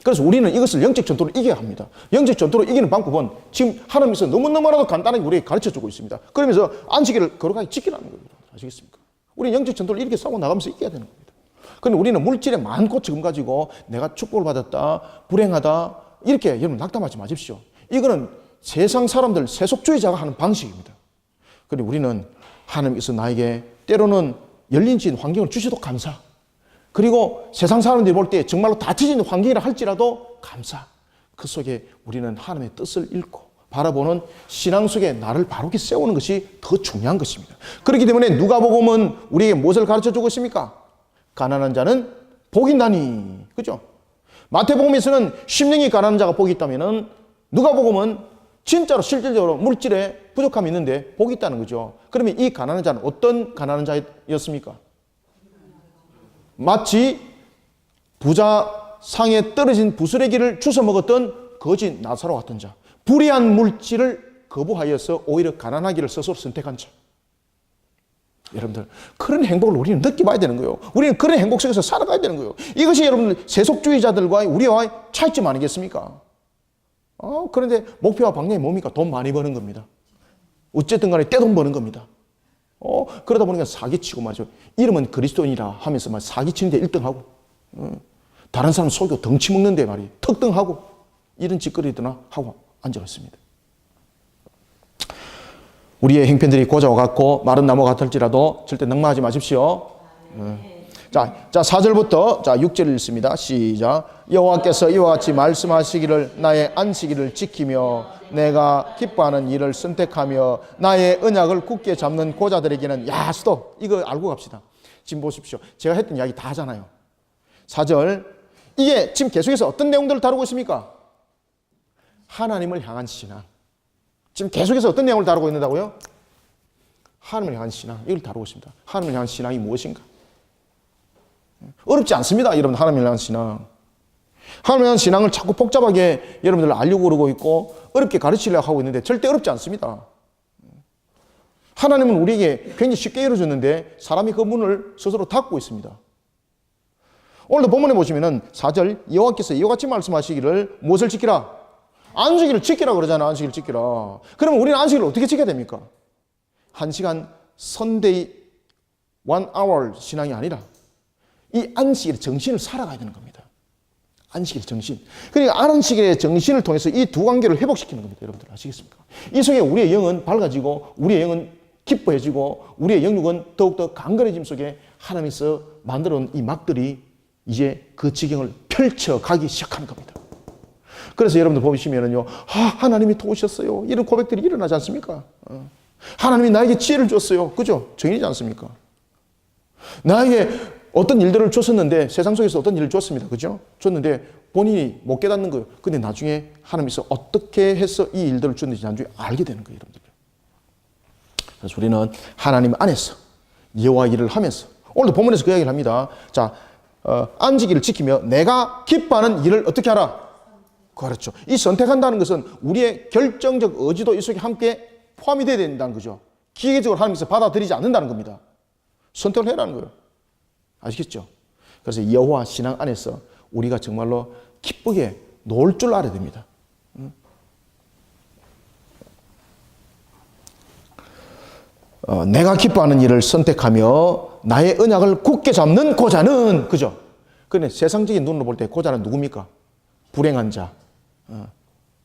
그래서 우리는 이것을 영적 전투로 이겨야 합니다. 영적 전투로 이기는 방법은 지금 하나님께서 너무너무나도 간단하게 우리에게 가르쳐주고 있습니다. 그러면서 안식일을 거룩하게 지키라는 겁니다. 아시겠습니까? 우리는 영적 전투를 이렇게 싸워 나가면서 이겨야 되는 겁니다. 그런데 우리는 물질에 많고 지금 가지고 내가 축복을 받았다, 불행하다, 이렇게 여러분 낙담하지 마십시오. 이거는 세상 사람들, 세속주의자가 하는 방식입니다. 그런데 우리는 하나님께서 나에게 때로는 열린진 환경을 주셔도 감사, 그리고 세상 사람들이 볼 때 정말로 다치진 환경이라 할지라도 감사. 그 속에 우리는 하나님의 뜻을 읽고 바라보는 신앙 속에 나를 바르게 세우는 것이 더 중요한 것입니다. 그렇기 때문에 누가복음은 우리에게 무엇을 가르쳐주고 있습니까? 가난한 자는 복이 있나니. 그죠? 마태복음에서는 심령이 가난한 자가 복이 있다면 누가복음은 진짜로 실질적으로 물질에 부족함이 있는데 복이 있다는 거죠. 그러면 이 가난한 자는 어떤 가난한 자였습니까? 마치 부자 상에 떨어진 부스레기를 주워 먹었던 거지 나사로 같은 자. 불의한 물질을 거부하여서 오히려 가난하기를 스스로 선택한 자. 여러분들, 그런 행복을 우리는 느껴봐야 되는 거예요. 우리는 그런 행복 속에서 살아가야 되는 거예요. 이것이 여러분들 세속주의자들과의 우리와의 차이점 아니겠습니까? 그런데 목표와 방향이 뭡니까? 돈 많이 버는 겁니다. 어쨌든 간에 떼돈 버는 겁니다. 그러다 보니까 사기치고 말이죠. 이름은 그리스도인이라 하면서 막 사기치는데 1등하고, 다른 사람 속이고 덩치 먹는데 말이에요. 특등하고, 이런 짓거리들나 하고 앉아있습니다. 우리의 형편들이 고자와 같고 마른 나무 같을지라도 절대 낙마하지 마십시오. 자, 4절부터 6절 읽습니다. 시작. 여호와께서 이와 같이 말씀하시기를 나의 안식일을 지키며 내가 기뻐하는 일을 선택하며 나의 언약을 굳게 잡는 고자들에게는 스톱. 이거 알고 갑시다. 지금 보십시오. 제가 했던 이야기 다 하잖아요. 4절. 이게 지금 계속해서 어떤 내용들을 다루고 있습니까? 하나님을 향한 신앙. 지금 계속해서 어떤 내용을 다루고 있는다고요? 하나님을 향한 신앙. 이걸 다루고 있습니다. 하나님을 향한 신앙이 무엇인가? 어렵지 않습니다. 여러분, 하나님을 향한 신앙. 하나님을 향한 신앙을 자꾸 복잡하게 여러분들 알려고 그러고 있고 어렵게 가르치려고 하고 있는데 절대 어렵지 않습니다. 하나님은 우리에게 굉장히 쉽게 열어줬는데 사람이 그 문을 스스로 닫고 있습니다. 오늘도 본문에 보시면은 4절 여호와께서 이와 같이 말씀하시기를 무엇을 지키라? 안식일을 지키라 그러잖아. 안식일을 지키라. 그러면 우리는 안식일을 어떻게 지켜야 됩니까? 1시간 선데이 1 hour 신앙이 아니라 이 안식일의 정신을 살아가야 되는 겁니다. 안식일의 정신. 그러니까 안식일의 정신을 통해서 이 두 관계를 회복시키는 겁니다. 여러분들 아시겠습니까? 이 속에 우리의 영은 밝아지고 우리의 영은 기뻐해지고 우리의 영육은 더욱더 강건해짐 속에 하나님께서 만들어 놓은 이 막들이 이제 그 지경을 펼쳐가기 시작하는 겁니다. 그래서 여러분들 보시면은요, 하나님이 도우셨어요. 이런 고백들이 일어나지 않습니까? 하나님이 나에게 지혜를 줬어요. 그죠? 정의지 않습니까? 나에게 어떤 일들을 줬었는데, 세상 속에서 어떤 일을 줬습니다. 그죠? 줬는데 본인이 못 깨닫는 거예요. 근데 나중에 하나님께서 어떻게 해서 이 일들을 줬는지 나중에 알게 되는 거예요, 여러분들. 그래서 우리는 하나님 안에서 여호와 일을 하면서, 오늘도 본문에서 그 이야기를 합니다. 자, 안식일을 지키며 내가 기뻐하는 일을 어떻게 하라? 그렇죠. 이 선택한다는 것은 우리의 결정적 의지도 이 속에 함께 포함이 되어야 된다는 거죠. 기계적으로 하나님께서 받아들이지 않는다는 겁니다. 선택을 해라는 거예요. 아시겠죠? 그래서 여호와 신앙 안에서 우리가 정말로 기쁘게 놀 줄 알아야 됩니다. 내가 기뻐하는 일을 선택하며 나의 언약을 굳게 잡는 고자는, 그죠? 그런데 세상적인 눈으로 볼 때 고자는 누굽니까? 불행한 자,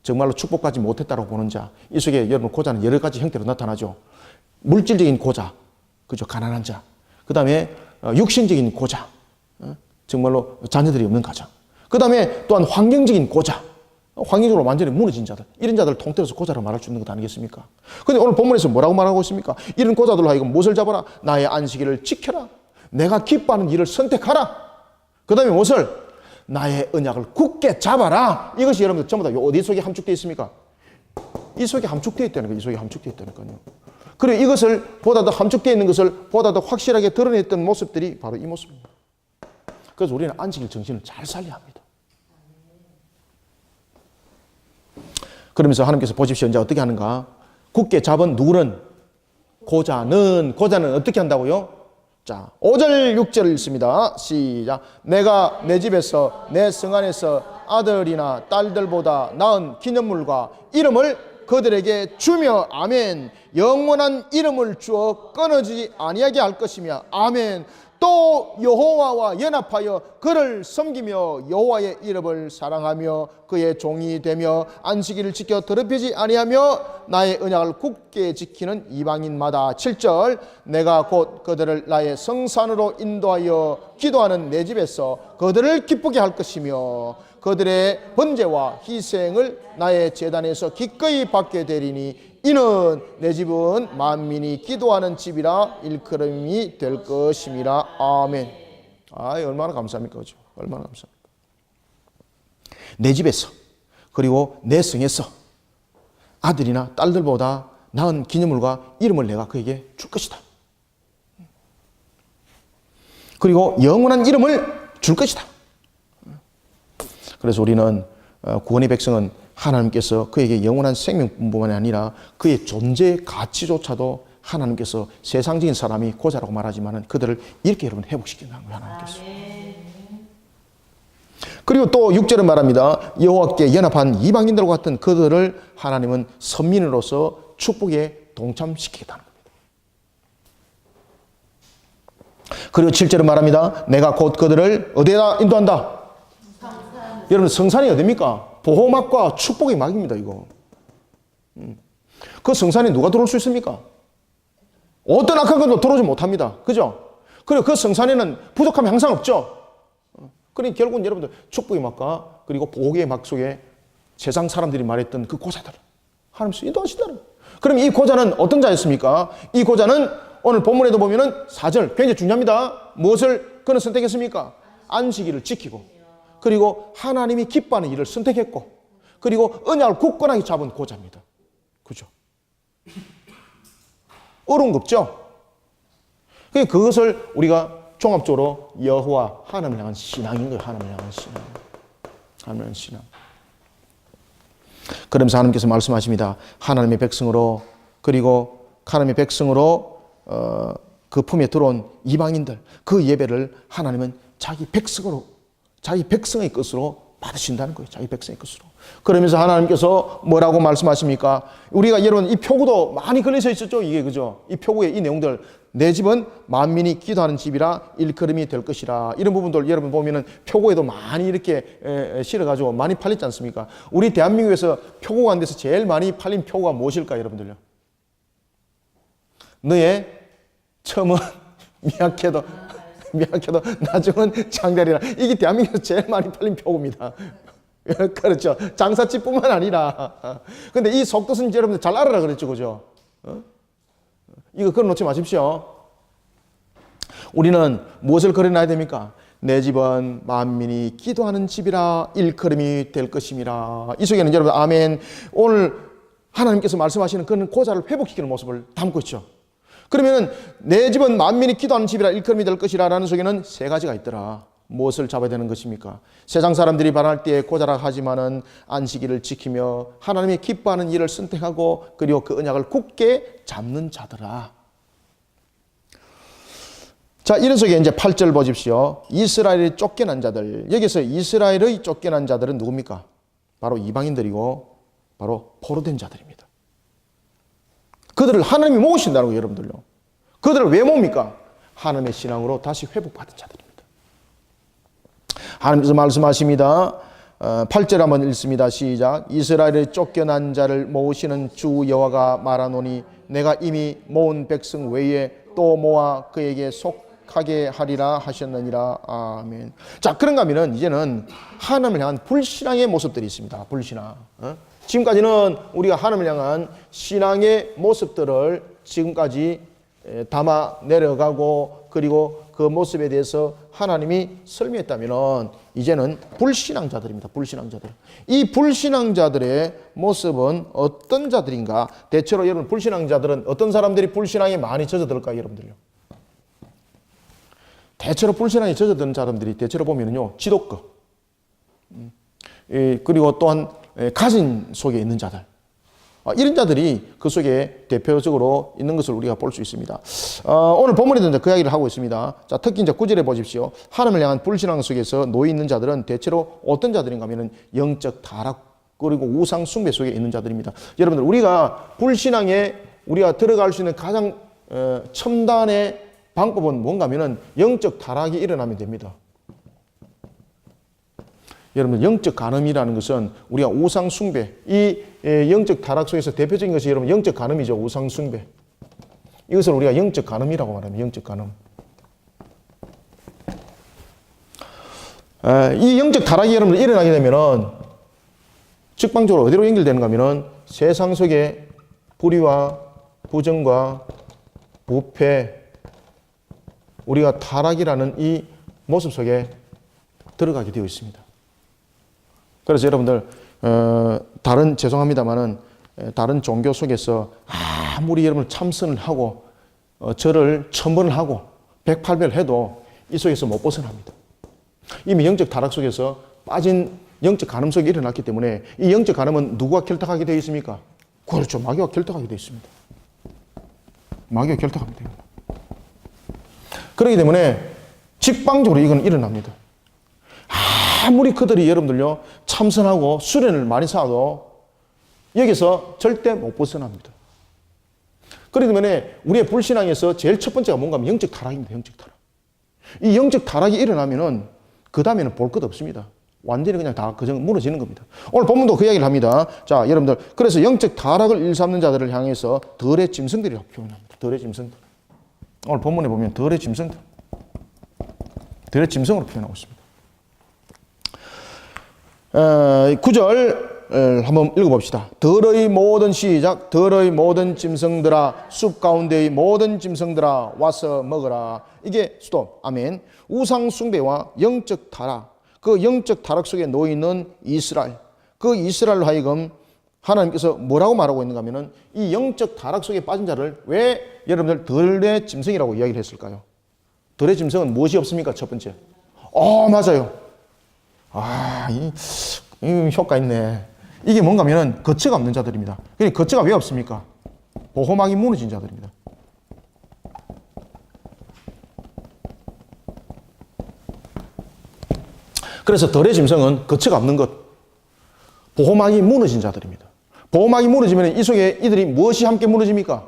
정말로 축복받지 못했다고 보는 자. 이 속에 여러분 고자는 여러 가지 형태로 나타나죠. 물질적인 고자, 그죠? 가난한 자. 그 다음에 육신적인 고자, 정말로 자녀들이 없는 가정. 그 다음에 또한 환경적인 고자, 환경적으로 완전히 무너진 자들. 이런 자들을 통틀어서 고자로 말할 수 있는 것 아니겠습니까? 그런데 오늘 본문에서 뭐라고 말하고 있습니까? 이런 고자들로 하여금 무엇을 잡아라? 나의 안식일을 지켜라. 내가 기뻐하는 일을 선택하라. 그 다음에 무엇을? 나의 언약을 굳게 잡아라. 이것이 여러분들 전부 다 어디 속에 함축되어 있습니까? 이 속에 함축되어 있다는 거예요. 이 속에 함축되어 있다니까요. 그리고 이것을 보다 더 함축되어 있는 것을 보다 더 확실하게 드러냈던 모습들이 바로 이 모습입니다. 그래서 우리는 안식일 정신을 잘 살려야 합니다. 그러면서 하나님께서 보십시오. 이제 어떻게 하는가? 굳게 잡은 누구는? 고자는 어떻게 한다고요? 자, 5절, 6절 읽습니다. 시작. 내가 내 집에서 내 성 안에서 아들이나 딸들보다 나은 기념물과 이름을 그들에게 주며 아멘. 영원한 이름을 주어 끊어지지 아니하게 할 것이며 아멘. 또 여호와와 연합하여 그를 섬기며 여호와의 이름을 사랑하며 그의 종이 되며 안식일을 지켜 더럽히지 아니하며 나의 언약을 굳게 지키는 이방인마다. 7절. 내가 곧 그들을 나의 성산으로 인도하여 기도하는 내 집에서 그들을 기쁘게 할 것이며 그들의 번제와 희생을 나의 제단에서 기꺼이 받게 되리니 이는 내 집은 만민이 기도하는 집이라 일컬음이 될 것임이라. 아멘. 얼마나 감사합니까? 그죠? 얼마나 감사합니까? 내 집에서 그리고 내 성에서 아들이나 딸들보다 나은 기념물과 이름을 내가 그에게 줄 것이다. 그리고 영원한 이름을 줄 것이다. 그래서 우리는 구원의 백성은 하나님께서 그에게 영원한 생명뿐만 아니라 그의 존재 가치조차도 하나님께서 세상적인 사람이 고자라고 말하지만 그들을 이렇게 여러분 회복시킨다는 거예요. 하나님께서. 그리고 또 6절은 말합니다. 여호와께 연합한 이방인들과 같은 그들을 하나님은 선민으로서 축복에 동참시키겠다는 겁니다. 그리고 7절은 말합니다. 내가 곧 그들을 어디에다 인도한다? 여러분 성산이 어디입니까? 보호막과 축복의 막입니다. 이거. 그 성산에 누가 들어올 수 있습니까? 어떤 악한 것도 들어오지 못합니다. 그죠? 그리고 그 성산에는 부족함이 항상 없죠. 그러니 결국은 여러분들 축복의 막과 그리고 보호의 막 속에 세상 사람들이 말했던 그 고자들 하나님께서 인도하시다는 거예요. 그럼 이 고자는 어떤 자였습니까? 이 고자는 오늘 본문에도 보면은 4절 굉장히 중요합니다. 무엇을 그는 선택했습니까? 안식일을 지키고 그리고 하나님이 기뻐하는 일을 선택했고 그리고 언약을 굳건하게 잡은 고자입니다. 그죠? 어려운 거 없죠? 그것을 우리가 종합적으로 여호와 하나님을 향한 신앙인 거예요. 하나님을 향한 신앙. 하나님을 향한 신앙. 그러면서 하나님께서 말씀하십니다. 하나님의 백성으로 그리고 하나님의 백성으로 그 품에 들어온 이방인들 그 예배를 하나님은 자기 백성으로 자기 백성의 것으로 받으신다는 거예요. 자기 백성의 것으로. 그러면서 하나님께서 뭐라고 말씀하십니까? 우리가 여러분 이 표구도 많이 걸려져 있었죠. 이게 그죠? 이 표구에 이 내용들 내 집은 만민이 기도하는 집이라 일컬음이 될 것이라 이런 부분들 여러분 보면은 표구에도 많이 이렇게 실어가지고 많이 팔렸지 않습니까? 우리 대한민국에서 표구가 안 돼서 제일 많이 팔린 표구가 무엇일까 여러분들요? 너의 처음은 미약해도 나중은 장대리라. 이게 대한민국에서 제일 많이 팔린 표구입니다. 그렇죠. 장사집뿐만 아니라. 근데 이 속뜻은 여러분들 잘 알아라 그랬죠. 그죠? 이거 걸어놓지 마십시오. 우리는 무엇을 걸어놔야 됩니까? 내 집은 만민이 기도하는 집이라 일컬음이 될 것임이라. 이 속에는 여러분 아멘. 오늘 하나님께서 말씀하시는 그런 고자를 회복시키는 모습을 담고 있죠. 그러면은 내 집은 만민이 기도하는 집이라 일컬음이 될 것이라 라는 속에는 세 가지가 있더라. 무엇을 잡아야 되는 것입니까? 세상 사람들이 바랄 때에 고자라 하지만은 안식일을 지키며 하나님이 기뻐하는 일을 선택하고 그리고 그 언약을 굳게 잡는 자들아. 자, 이런 속에 이제 8절 보십시오. 이스라엘이 쫓겨난 자들. 여기서 이스라엘의 쫓겨난 자들은 누굽니까? 바로 이방인들이고 바로 포로된 자들입니다. 그들을 하나님이 모으신다는 거예요, 여러분들요. 그들을 왜 모읍니까? 하나님의 신앙으로 다시 회복받은 자들입니다. 하나님께서 말씀하십니다. 8절 한번 읽습니다. 시작. 이스라엘의 쫓겨난 자를 모으시는 주 여호와가 말하노니 내가 이미 모은 백성 외에 또 모아 그에게 속하게 하리라 하셨느니라. 아멘. 자, 그런가 하면은 이제는 하나님을 향한 불신앙의 모습들이 있습니다. 불신앙. 지금까지는 우리가 하나님을 향한 신앙의 모습들을 지금까지 담아 내려가고 그리고 그 모습에 대해서 하나님이 설명했다면 이제는 불신앙자들입니다. 불신앙자들. 이 불신앙자들의 모습은 어떤 자들인가? 대체로 여러분 불신앙자들은 어떤 사람들이 불신앙에 많이 젖어들까요? 여러분들요. 대체로 불신앙에 젖어드는 사람들이 대체로 보면은요 지독급 그리고 또한 가진 속에 있는 자들 이런 자들이 그 속에 대표적으로 있는 것을 우리가 볼 수 있습니다. 오늘 본문에도 이제 그 이야기를 하고 있습니다. 자, 특히 이제 9절에 보십시오. 하나님을 향한 불신앙 속에서 놓여 있는 자들은 대체로 어떤 자들인가 하면은 영적 타락 그리고 우상 숭배 속에 있는 자들입니다. 여러분들 우리가 불신앙에 우리가 들어갈 수 있는 가장 첨단의 방법은 뭔가 하면은 영적 타락이 일어나면 됩니다. 여러분 영적 간음이라는 것은 우리가 우상 숭배 이 영적 타락 속에서 대표적인 것이 여러분 영적 간음이죠. 우상 숭배. 이것을 우리가 영적 간음이라고 말합니다. 영적 간음. 이 영적 타락이 여러분들 일어나게 되면은 직방적으로 어디로 연결되는가 하면은 세상 속의 불의와 부정과 부패, 우리가 타락이라는 이 모습 속에 들어가게 되어 있습니다. 그래서 여러분들 죄송합니다만은 다른 종교 속에서 아무리 여러분 참선을 하고 절을 1000번을 하고 108배를 해도 이 속에서 못 벗어납니다. 이미 영적 타락 속에서 빠진 영적 간음 속에 일어났기 때문에 이 영적 간음은 누구와 결탁하게 되어 있습니까? 그렇죠. 마귀와 결탁하게 되어 있습니다. 마귀와 결탁하게 됩니다. 그렇기 때문에 직방적으로 이건 일어납니다. 아무리 그들이 여러분들요 참선하고 수련을 많이 쌓아도 여기서 절대 못 벗어납니다. 그렇기 때문에 우리의 불신앙에서 제일 첫 번째가 뭔가 하면 영적 타락입니다. 영적 타락. 이 영적 타락이 일어나면은 그 다음에는 볼 것 없습니다. 완전히 그냥 다 그정 무너지는 겁니다. 오늘 본문도 그 이야기를 합니다. 자, 여러분들 그래서 영적 타락을 일삼는 자들을 향해서 덜의 짐승들이라고 표현합니다. 덜의 짐승들. 오늘 본문에 보면 덜의 짐승들. 덜의 짐승으로 표현하고 있습니다. 9절 한번 읽어봅시다. 덜의 모든 시작. 덜의 모든 짐승들아 숲 가운데의 모든 짐승들아 와서 먹어라. 이게 수도 아멘. 우상 숭배와 영적 타락, 그 영적 타락 속에 놓이는 이스라엘, 그 이스라엘로 하여금 하나님께서 뭐라고 말하고 있는가 하면은 이 영적 타락 속에 빠진 자를 왜 여러분들 덜의 짐승이라고 이야기를 했을까요? 덜의 짐승은 무엇이 없습니까? 첫 번째. 맞아요. 이 효과 있네. 이게 뭔가 하면은 거처가 없는 자들입니다. 그러니까 거처가 왜 없습니까? 보호막이 무너진 자들입니다. 그래서 덜의 짐승은 거처가 없는 것, 보호막이 무너진 자들입니다. 보호막이 무너지면 이 속에 이들이 무엇이 함께 무너집니까?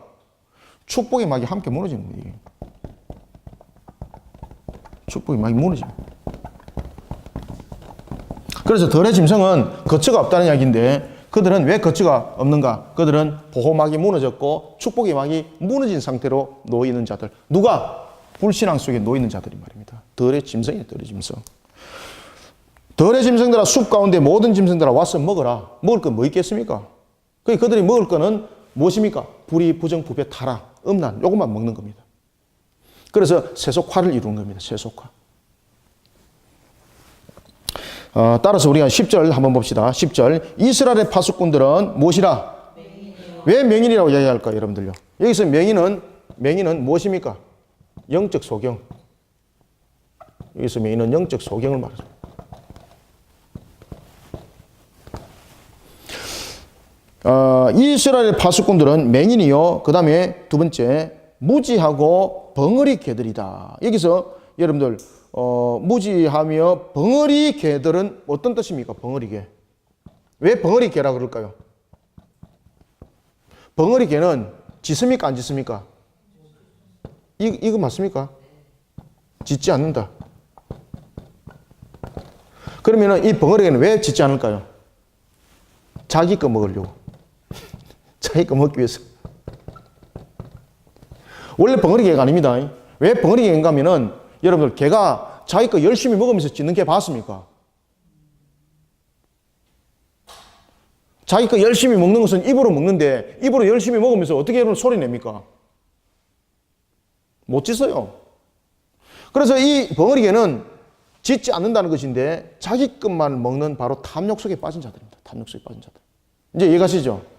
축복의 막이 함께 무너지는 거예요. 축복의 막이 무너집니다. 그래서 덜의 짐승은 거처가 없다는 이야기인데 그들은 왜 거처가 없는가? 그들은 보호막이 무너졌고 축복의 막이 무너진 상태로 놓이는 자들. 누가? 불신앙 속에 놓이는 자들이 말입니다. 덜의 짐승이에요. 덜의 짐승. 덜의 짐승들아 숲 가운데 모든 짐승들아 와서 먹어라. 먹을 건 뭐 있겠습니까? 그들이 먹을 거는 무엇입니까? 불의, 부정, 부패, 타락, 음란 요것만 먹는 겁니다. 그래서 세속화를 이루는 겁니다. 세속화. 따라서 우리가 10절 한번 봅시다. 10절 이스라엘의 파수꾼들은 무엇이라? 맹인이요. 왜 맹인이라고 이야기할까요? 여러분들요. 여기서 맹인은 무엇입니까? 영적 소경. 여기서 맹인은 영적 소경을 말합니다. 이스라엘 파수꾼들은 맹인이요. 그 다음에 두 번째 무지하고 벙어리 개들이다. 여기서 여러분들 무지하며 벙어리 개들은 어떤 뜻입니까? 벙어리 개. 왜 벙어리 개라 그럴까요? 벙어리 개는 짖습니까? 안 짖습니까? 이거 맞습니까? 짖지 않는다. 그러면 이 벙어리 개는 왜 짖지 않을까요? 자기 거 먹으려고. 자기 거 먹기 위해서. 원래 벙어리 개가 아닙니다. 왜 벙어리 개인가 하면은 여러분들 개가 자기 거 열심히 먹으면서 짖는 개 봤습니까? 자기 거 열심히 먹는 것은 입으로 먹는데 입으로 열심히 먹으면서 어떻게 여러분 소리 냅니까? 못 짖어요. 그래서 이 벙어리 개는 짖지 않는다는 것인데 자기 것만 먹는 바로 탐욕 속에 빠진 자들입니다. 탐욕 속에 빠진 자들. 이제 이해가시죠?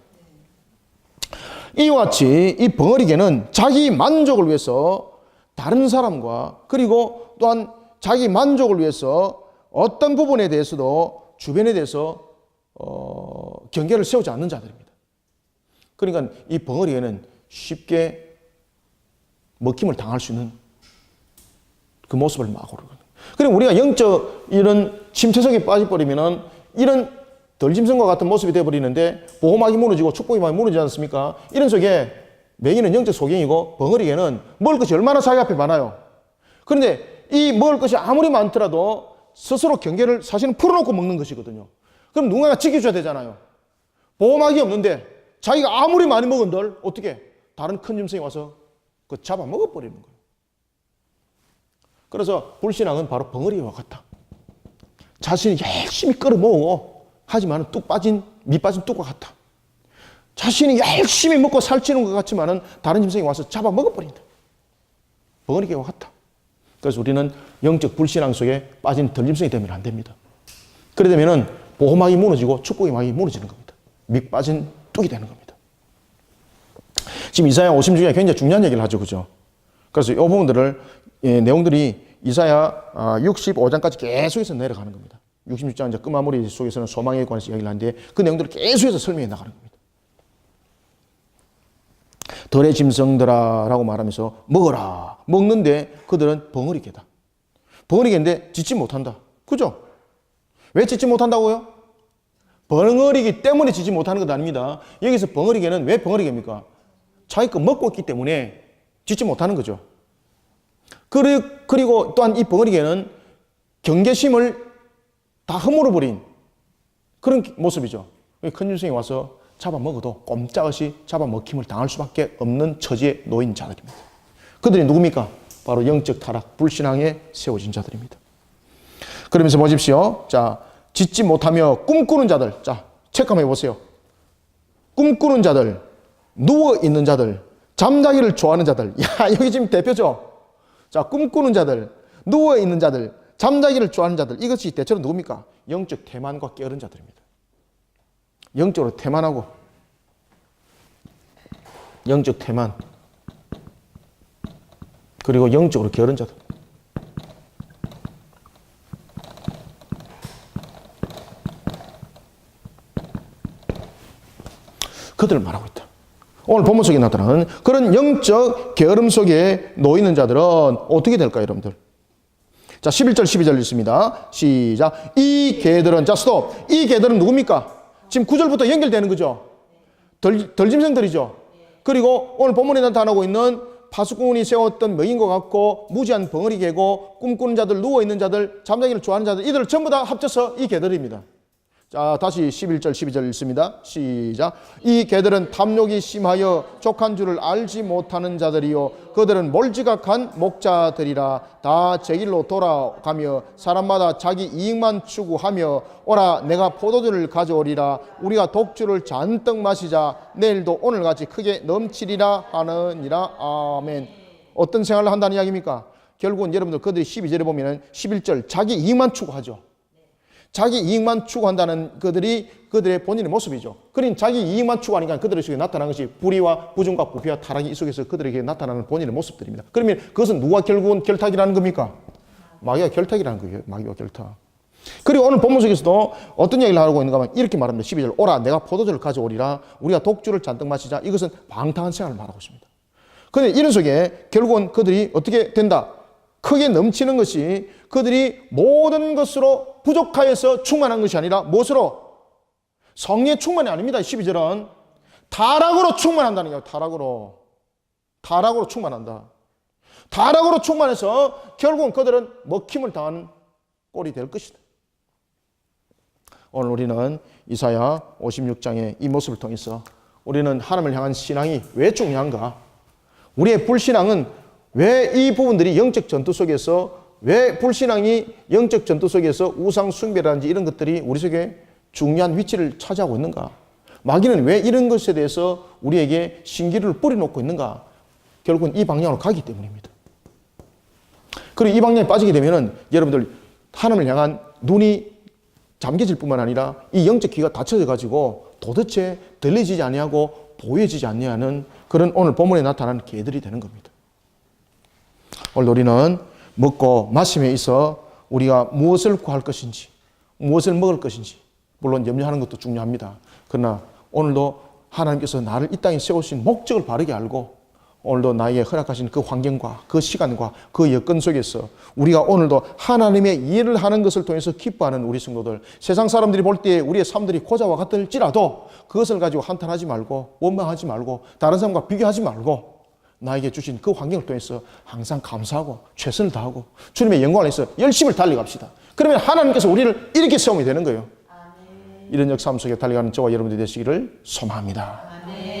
이와 같이 이 벙어리 개는 자기 만족을 위해서 다른 사람과 그리고 또한 자기 만족을 위해서 어떤 부분에 대해서도 주변에 대해서 경계를 세우지 않는 자들입니다. 그러니까 이 벙어리에는 쉽게 먹힘을 당할 수 있는 그 모습을 막으로. 그리고 우리가 영적 이런 침체 속에 빠져버리면은 이런 덜짐승과 같은 모습이 되어버리는데 보호막이 무너지고 축복의 막이 무너지지 않습니까? 이런 속에 맹인은 영적 소경이고 벙어리에는 먹을 것이 얼마나 자기 앞에 많아요. 그런데 이 먹을 것이 아무리 많더라도 스스로 경계를 사실은 풀어놓고 먹는 것이거든요. 그럼 누군가가 지켜줘야 되잖아요. 보호막이 없는데 자기가 아무리 많이 먹은들 어떻게 다른 큰 짐승이 와서 그 잡아먹어버리는 거예요. 그래서 불신앙은 바로 벙어리와 같다. 자신이 열심히 끌어모으고 하지만 밑 빠진 뚝과 같다. 자신이 열심히 먹고 살찌는 것 같지만은 다른 짐승이 와서 잡아 먹어버린다. 벙어리개와 같다. 그래서 우리는 영적 불신앙 속에 빠진 들짐승이 되면 안 됩니다. 그래 되면은 보호막이 무너지고 축복의 막이 무너지는 겁니다. 밑 빠진 뚝이 되는 겁니다. 지금 이사야 50 중에 굉장히 중요한 얘기를 하죠. 그죠? 그래서 이 부분들을, 내용들이 이사야 65장까지 계속해서 내려가는 겁니다. 66장 이제 끝마무리 속에서는 소망에 관해서 이야기를 하는데 그 내용들을 계속해서 설명해 나가는 겁니다. 덜의 짐승들아라고 말하면서 먹어라. 먹는데 그들은 벙어리개다. 벙어리개인데 짖지 못한다. 그죠? 왜 짖지 못한다고요? 벙어리기 때문에 짖지 못하는 것 아닙니다. 여기서 벙어리개는 왜 벙어리개입니까? 자기 거 먹고 있기 때문에 짖지 못하는 거죠. 그리고 또한 이 벙어리개는 경계심을 다 허물어버린 그런 모습이죠. 큰 짐승이 와서 잡아먹어도 꼼짝없이 잡아먹힘을 당할 수밖에 없는 처지에 놓인 자들입니다. 그들이 누굽니까? 바로 영적 타락, 불신앙에 세워진 자들입니다. 그러면서 보십시오. 자, 짖지 못하며 꿈꾸는 자들. 자, 체크 한번 해보세요. 꿈꾸는 자들, 누워있는 자들, 잠자기를 좋아하는 자들. 야, 여기 지금 대표죠? 자, 꿈꾸는 자들, 누워있는 자들, 잠자기를 좋아하는 자들. 이것이 대체로 누굽니까? 영적 태만과 게으른 자들입니다. 영적으로 태만하고 영적 태만 그리고 영적으로 게으른 자들. 그들을 말하고 있다. 오늘 본문 속에 나타나는 그런 영적 게으름 속에 놓이는 자들은 어떻게 될까요, 여러분들? 자, 11절, 12절 읽습니다. 시작. 이 개들은, 자, 스톱. 이 개들은 누굽니까? 지금 9절부터 연결되는 거죠. 덜짐승들이죠. 그리고 오늘 본문에 나타나고 있는 파수꾼이 세웠던 명인 것 같고 무지한 벙어리 개고 꿈꾸는 자들, 누워있는 자들, 잠자기를 좋아하는 자들, 이들을 전부 다 합쳐서 이 개들입니다. 자, 다시 11절, 12절 읽습니다. 시작. 이 개들은 탐욕이 심하여 족한 줄을 알지 못하는 자들이요 그들은 몰지각한 목자들이라. 다 제 길로 돌아가며 사람마다 자기 이익만 추구하며 오라 내가 포도주를 가져오리라. 우리가 독주를 잔뜩 마시자. 내일도 오늘같이 크게 넘치리라 하느니라. 아멘. 어떤 생활을 한다는 이야기입니까? 결국은 여러분들 그들이 12절에 보면 11절 자기 이익만 추구하죠. 자기 이익만 추구한다는 그들의 본인의 모습이죠. 그러니 자기 이익만 추구하니까 그들의 속에 나타나는 것이 불의와 부정과 부패와 타락이 이 속에서 그들에게 나타나는 본인의 모습들입니다. 그러면 그것은 누가 결국은 결탁이라는 겁니까? 마귀가 결탁이라는 거예요. 마귀가 결탁. 그리고 오늘 본문 속에서도 어떤 얘기를 하고 있는가 하면 이렇게 말합니다. 12절. 오라 내가 포도주를 가져오리라. 우리가 독주를 잔뜩 마시자. 이것은 방탕한 생활을 말하고 있습니다. 그런데 이런 속에 결국은 그들이 어떻게 된다? 크게 넘치는 것이 그들이 모든 것으로 부족하여서 충만한 것이 아니라 무엇으로? 성리의 충만이 아닙니다. 12절은 타락으로 충만한다는 거예요. 타락으로 충만한다. 타락으로 충만해서 결국은 그들은 먹힘을 당하는 꼴이 될 것이다. 오늘 우리는 이사야 56장의 이 모습을 통해서 우리는 하나님을 향한 신앙이 왜 중요한가? 우리의 불신앙은 왜 이 부분들이 영적 전투 속에서 왜 불신앙이 영적 전투 속에서 우상 숭배라든지 이런 것들이 우리 속에 중요한 위치를 차지하고 있는가? 마귀는 왜 이런 것에 대해서 우리에게 신기를 뿌려놓고 있는가? 결국은 이 방향으로 가기 때문입니다. 그리고 이 방향에 빠지게 되면은 여러분들 하나님을 향한 눈이 잠겨질 뿐만 아니라 이 영적 귀가 닫혀져 가지고 도대체 들리지지 아니하고 보여지지 않냐는 그런 오늘 본문에 나타나는 개들이 되는 겁니다. 오늘 우리는 먹고 마심에 있어 우리가 무엇을 구할 것인지, 무엇을 먹을 것인지, 물론 염려하는 것도 중요합니다. 그러나 오늘도 하나님께서 나를 이 땅에 세우신 목적을 바르게 알고 오늘도 나에게 허락하신 그 환경과 그 시간과 그 여건 속에서 우리가 오늘도 하나님의 일을 하는 것을 통해서 기뻐하는 우리 성도들, 세상 사람들이 볼 때 우리의 삶들이 고자와 같을지라도 그것을 가지고 한탄하지 말고 원망하지 말고 다른 사람과 비교하지 말고 나에게 주신 그 환경을 통해서 항상 감사하고 최선을 다하고 주님의 영광을 위해서 열심히 달려갑시다. 그러면 하나님께서 우리를 이렇게 세우면 되는 거예요. 이런 역사함 속에 달려가는 저와 여러분들이 되시기를 소망합니다. 아멘.